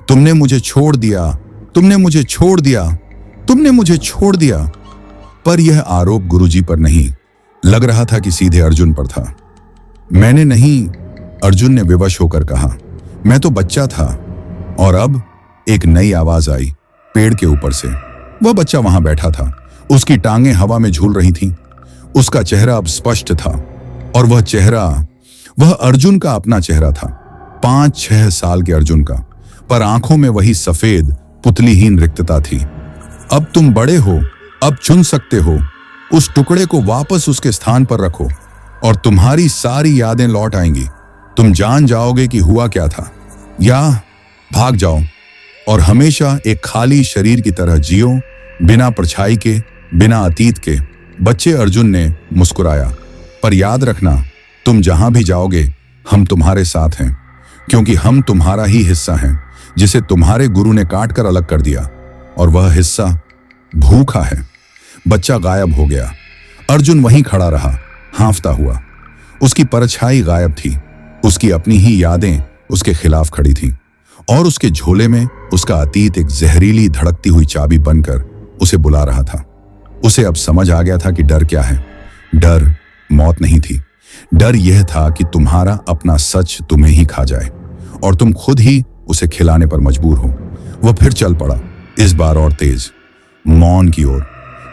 तुमने मुझे छोड़ दिया, तुमने मुझे छोड़ दिया, तुमने मुझे छोड़ दिया। पर यह आरोप गुरुजी पर नहीं, लग रहा था कि सीधे अर्जुन पर था। मैंने नहीं, अर्जुन ने विवश होकर कहा, मैं तो बच्चा था। और अब एक नई आवाज आई पेड़ के ऊपर से। वह बच्चा वहां बैठा था, उसकी टांगें हवा में झूल रही थीं। उसका चेहरा अब स्पष्ट था, और वह चेहरा, वह अर्जुन का अपना चेहरा था, 5-6 साल के अर्जुन का, पर आंखों में वही सफेद पुतलीहीन रिक्तता थी। अब तुम बड़े हो, अब चुन सकते हो। उस टुकड़े को वापस उसके स्थान पर रखो और तुम्हारी सारी यादें लौट आएंगी। तुम जान जाओगे कि हुआ क्या था, या भाग जाओ और हमेशा एक खाली शरीर की तरह जियो, बिना परछाई के, बिना अतीत के। बच्चे अर्जुन ने मुस्कुराया, पर याद रखना, तुम जहां भी जाओगे हम तुम्हारे साथ हैं। क्योंकि हम तुम्हारा ही हिस्सा हैं, जिसे तुम्हारे गुरु ने काट कर अलग कर दिया, और वह हिस्सा भूखा है। बच्चा गायब हो गया। अर्जुन वहीं खड़ा रहा, हांफता हुआ। उसकी परछाई गायब थी। उसकी अपनी ही यादें उसके खिलाफ खड़ी थीं, और उसके झोले में उसका अतीत एक जहरीली धड़कती हुई चाबी बनकर उसे बुला रहा था। उसे अब समझ आ गया था कि डर क्या है। डर मौत नहीं थी। डर यह था कि तुम्हारा अपना सच तुम्हें ही खा जाए और तुम खुद ही उसे खिलाने पर मजबूर हो। वह फिर चल पड़ा, इस बार और तेज, मौन की ओर,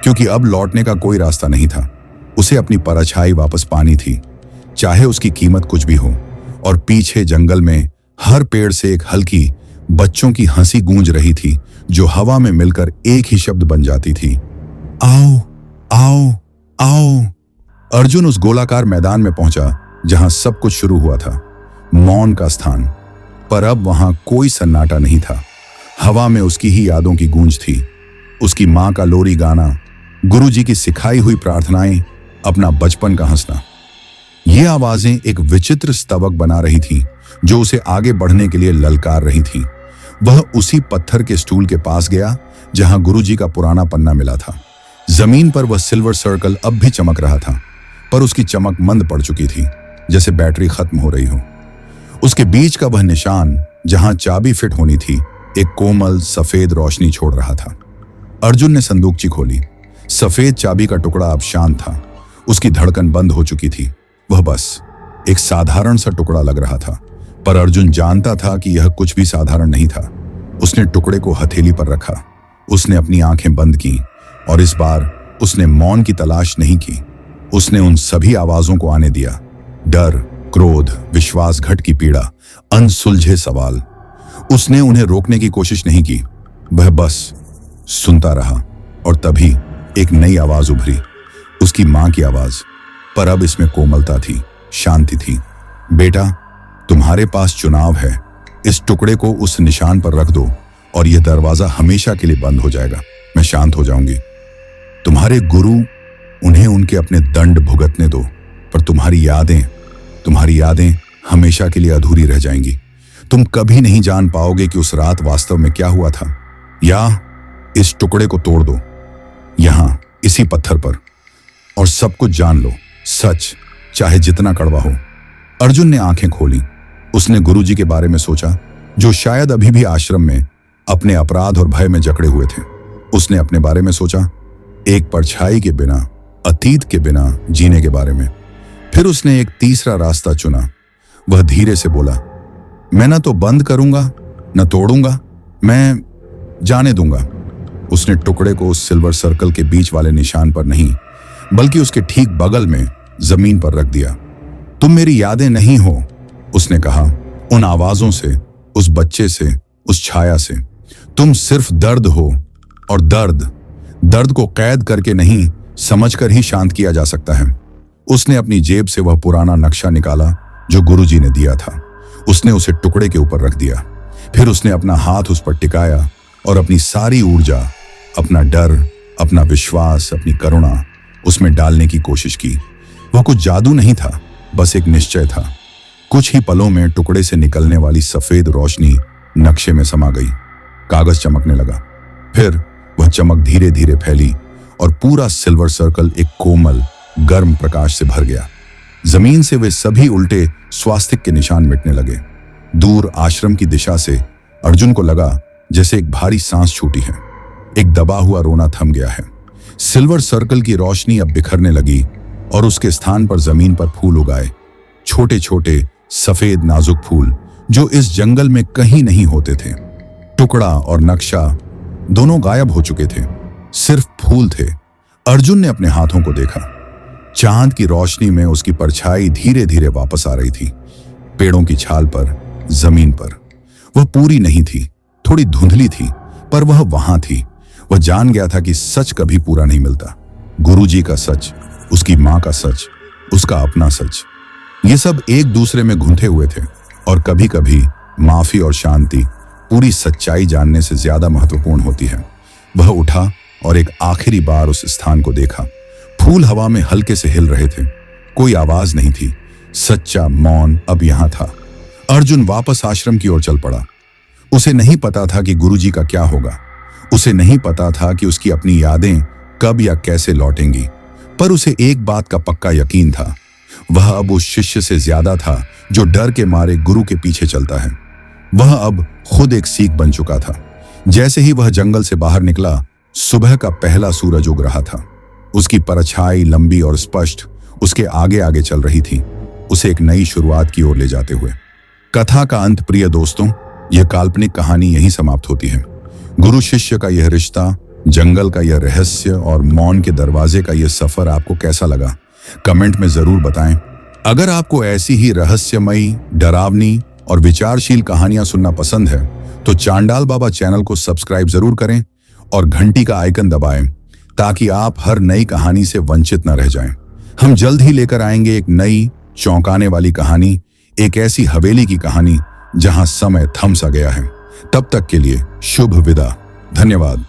क्योंकि अब लौटने का कोई रास्ता नहीं था। उसे अपनी परछाई वापस पानी थी, चाहे उसकी कीमत कुछ भी हो। और पीछे जंगल में हर पेड़ से एक हल्की बच्चों की हंसी गूंज रही थी, जो हवा में मिलकर एक ही शब्द बन जाती थी, आओ आओ आओ। अर्जुन उस गोलाकार मैदान में पहुंचा जहां सब कुछ शुरू हुआ था, मौन का स्थान। पर अब वहां कोई सन्नाटा नहीं था। हवा में उसकी ही यादों की गूंज थी, उसकी मां का लोरी गाना, गुरुजी की सिखाई हुई प्रार्थनाएं, अपना बचपन का हंसना। ये आवाजें एक विचित्र स्तवक बना रही थीं, जो उसे आगे बढ़ने के लिए ललकार रही थीं। वह उसी पत्थर के स्टूल के पास गया जहां गुरुजी का पुराना पन्ना मिला था। जमीन पर वह सिल्वर सर्कल अब भी चमक रहा था, पर उसकी चमक मंद पड़ चुकी थी, जैसे बैटरी खत्म हो रही हो। उसके बीच का वह निशान जहां चाबी फिट होनी थी, एक कोमल सफेद रोशनी छोड़ रहा था। अर्जुन ने संदूकची खोली। सफेद चाबी का टुकड़ा अब शांत था। उसकी धड़कन बंद हो चुकी थी। वह बस एक साधारण सा टुकड़ा लग रहा था, पर अर्जुन जानता था कि यह कुछ भी साधारण नहीं था। उसने टुकड़े को हथेली पर रखा। उसने अपनी आंखें बंद की, और इस बार उसने मौन की तलाश नहीं की। उसने उन सभी आवाजों को आने दिया, डर, क्रोध, विश्वासघात की पीड़ा, अनसुलझे सवाल। उसने उन्हें रोकने की कोशिश नहीं की। वह बस सुनता रहा, और तभी एक नई आवाज उभरी, उसकी मां की आवाज। पर अब इसमें कोमलता थी, शांति थी। बेटा, तुम्हारे पास चुनाव है। इस टुकड़े को उस निशान पर रख दो, और यह दरवाजा हमेशा के लिए बंद हो जाएगा। मैं शांत हो जाऊंगी। तुम्हारे गुरु, उन्हें उनके अपने दंड भुगतने दो, पर तुम्हारी यादें हमेशा के लिए अधूरी रह जाएंगी। तुम कभी नहीं जान पाओगे कि उस रात वास्तव में क्या हुआ था। या इस टुकड़े को तोड़ दो, यहां इसी पत्थर पर, और सब कुछ जान लो, सच, चाहे जितना कड़वा हो। अर्जुन ने आंखें खोली। उसने गुरुजी के बारे में सोचा, जो शायद अभी भी आश्रम में अपने अपराध और भय में जकड़े हुए थे। उसने अपने बारे में सोचा, एक परछाई के बिना, अतीत के बिना जीने के बारे में। फिर उसने एक तीसरा रास्ता चुना। वह धीरे से बोला, मैं न तो बंद करूंगा न तोड़ूंगा, मैं जाने दूंगा। उसने टुकड़े को उस सिल्वर सर्कल के बीच वाले निशान पर नहीं, बल्कि उसके ठीक बगल में जमीन पर रख दिया। तुम मेरी यादें नहीं हो, उसने कहा, उन आवाजों से, उस बच्चे से, उस छाया से। तुम सिर्फ दर्द हो, और दर्द को कैद करके नहीं, समझकर ही शांत किया जा सकता है। उसने अपनी जेब से वह पुराना नक्शा निकाला जो गुरुजी ने दिया था। उसने उसे टुकड़े के ऊपर रख दिया। फिर उसने अपना हाथ उस पर टिकाया और अपनी सारी ऊर्जा, अपना डर, अपना विश्वास, अपनी करुणा उसमें डालने की कोशिश की। वह कुछ जादू नहीं था, बस एक निश्चय था। कुछ ही पलों में टुकड़े से निकलने वाली सफेद रोशनी नक्शे में समा गई। कागज चमकने लगा। फिर वह चमक धीरे धीरे फैली और पूरा सिल्वर सर्कल एक कोमल, गर्म प्रकाश से भर गया। जमीन से वे सभी उल्टे स्वास्तिक के निशान मिटने लगे। दूर आश्रम की दिशा से अर्जुन को लगा जैसे एक भारी सांस छूटी है। एक दबा हुआ रोना थम गया है। सिल्वर सर्कल की रोशनी अब बिखरने लगी और उसके स्थान पर जमीन पर फूल उगाए, छोटे छोटे सफेद नाजुक फूल जो इस जंगल में कहीं नहीं होते थे। टुकड़ा और नक्शा दोनों गायब हो चुके थे, सिर्फ फूल थे। अर्जुन ने अपने हाथों को देखा। चांद की रोशनी में उसकी परछाई धीरे धीरे वापस आ रही थी। पेड़ों की छाल पर, जमीन पर। वह पूरी नहीं थी, थोड़ी धुंधली थी, पर वह वहां थी। वह जान गया था कि सच कभी पूरा नहीं मिलता। गुरुजी का सच, उसकी मां का सच, उसका अपना सच, ये सब एक दूसरे में घुंथे हुए थे। और कभी कभी माफी और शांति पूरी सच्चाई जानने से ज्यादा महत्वपूर्ण होती है। वह उठा और एक आखिरी बार उस स्थान को देखा। फूल हवा में हल्के से हिल रहे थे। कोई आवाज नहीं थी। सच्चा मौन अब यहां था। अर्जुन वापस आश्रम की ओर चल पड़ा। उसे नहीं पता था कि गुरुजी का क्या होगा, उसे नहीं पता था कि उसकी अपनी यादें कब या कैसे लौटेंगी, पर उसे एक बात का पक्का यकीन था, वह अब उस शिष्य से ज्यादा था जो डर के मारे गुरु के पीछे चलता है। वह अब खुद एक सीख बन चुका था। जैसे ही वह जंगल से बाहर निकला, सुबह का पहला सूरज उग रहा था। उसकी परछाई लंबी और स्पष्ट उसके आगे आगे चल रही थी, उसे एक नई शुरुआत की ओर ले जाते हुए। कथा का अंत, प्रिय दोस्तों, यह काल्पनिक कहानी यहीं समाप्त होती है। गुरु शिष्य का यह रिश्ता, जंगल का यह रहस्य और मौन के दरवाजे का यह सफर आपको कैसा लगा, कमेंट में जरूर बताएं। अगर आपको ऐसी ही रहस्यमयी, डरावनी और विचारशील कहानियां सुनना पसंद है तो चांडाल बाबा चैनल को सब्सक्राइब जरूर करें और घंटी का आइकन दबाएं ताकि आप हर नई कहानी से वंचित न रह जाएं। हम जल्द ही लेकर आएंगे एक नई चौंकाने वाली कहानी, एक ऐसी हवेली की कहानी जहां समय थम सा गया है। तब तक के लिए शुभ विदा। धन्यवाद।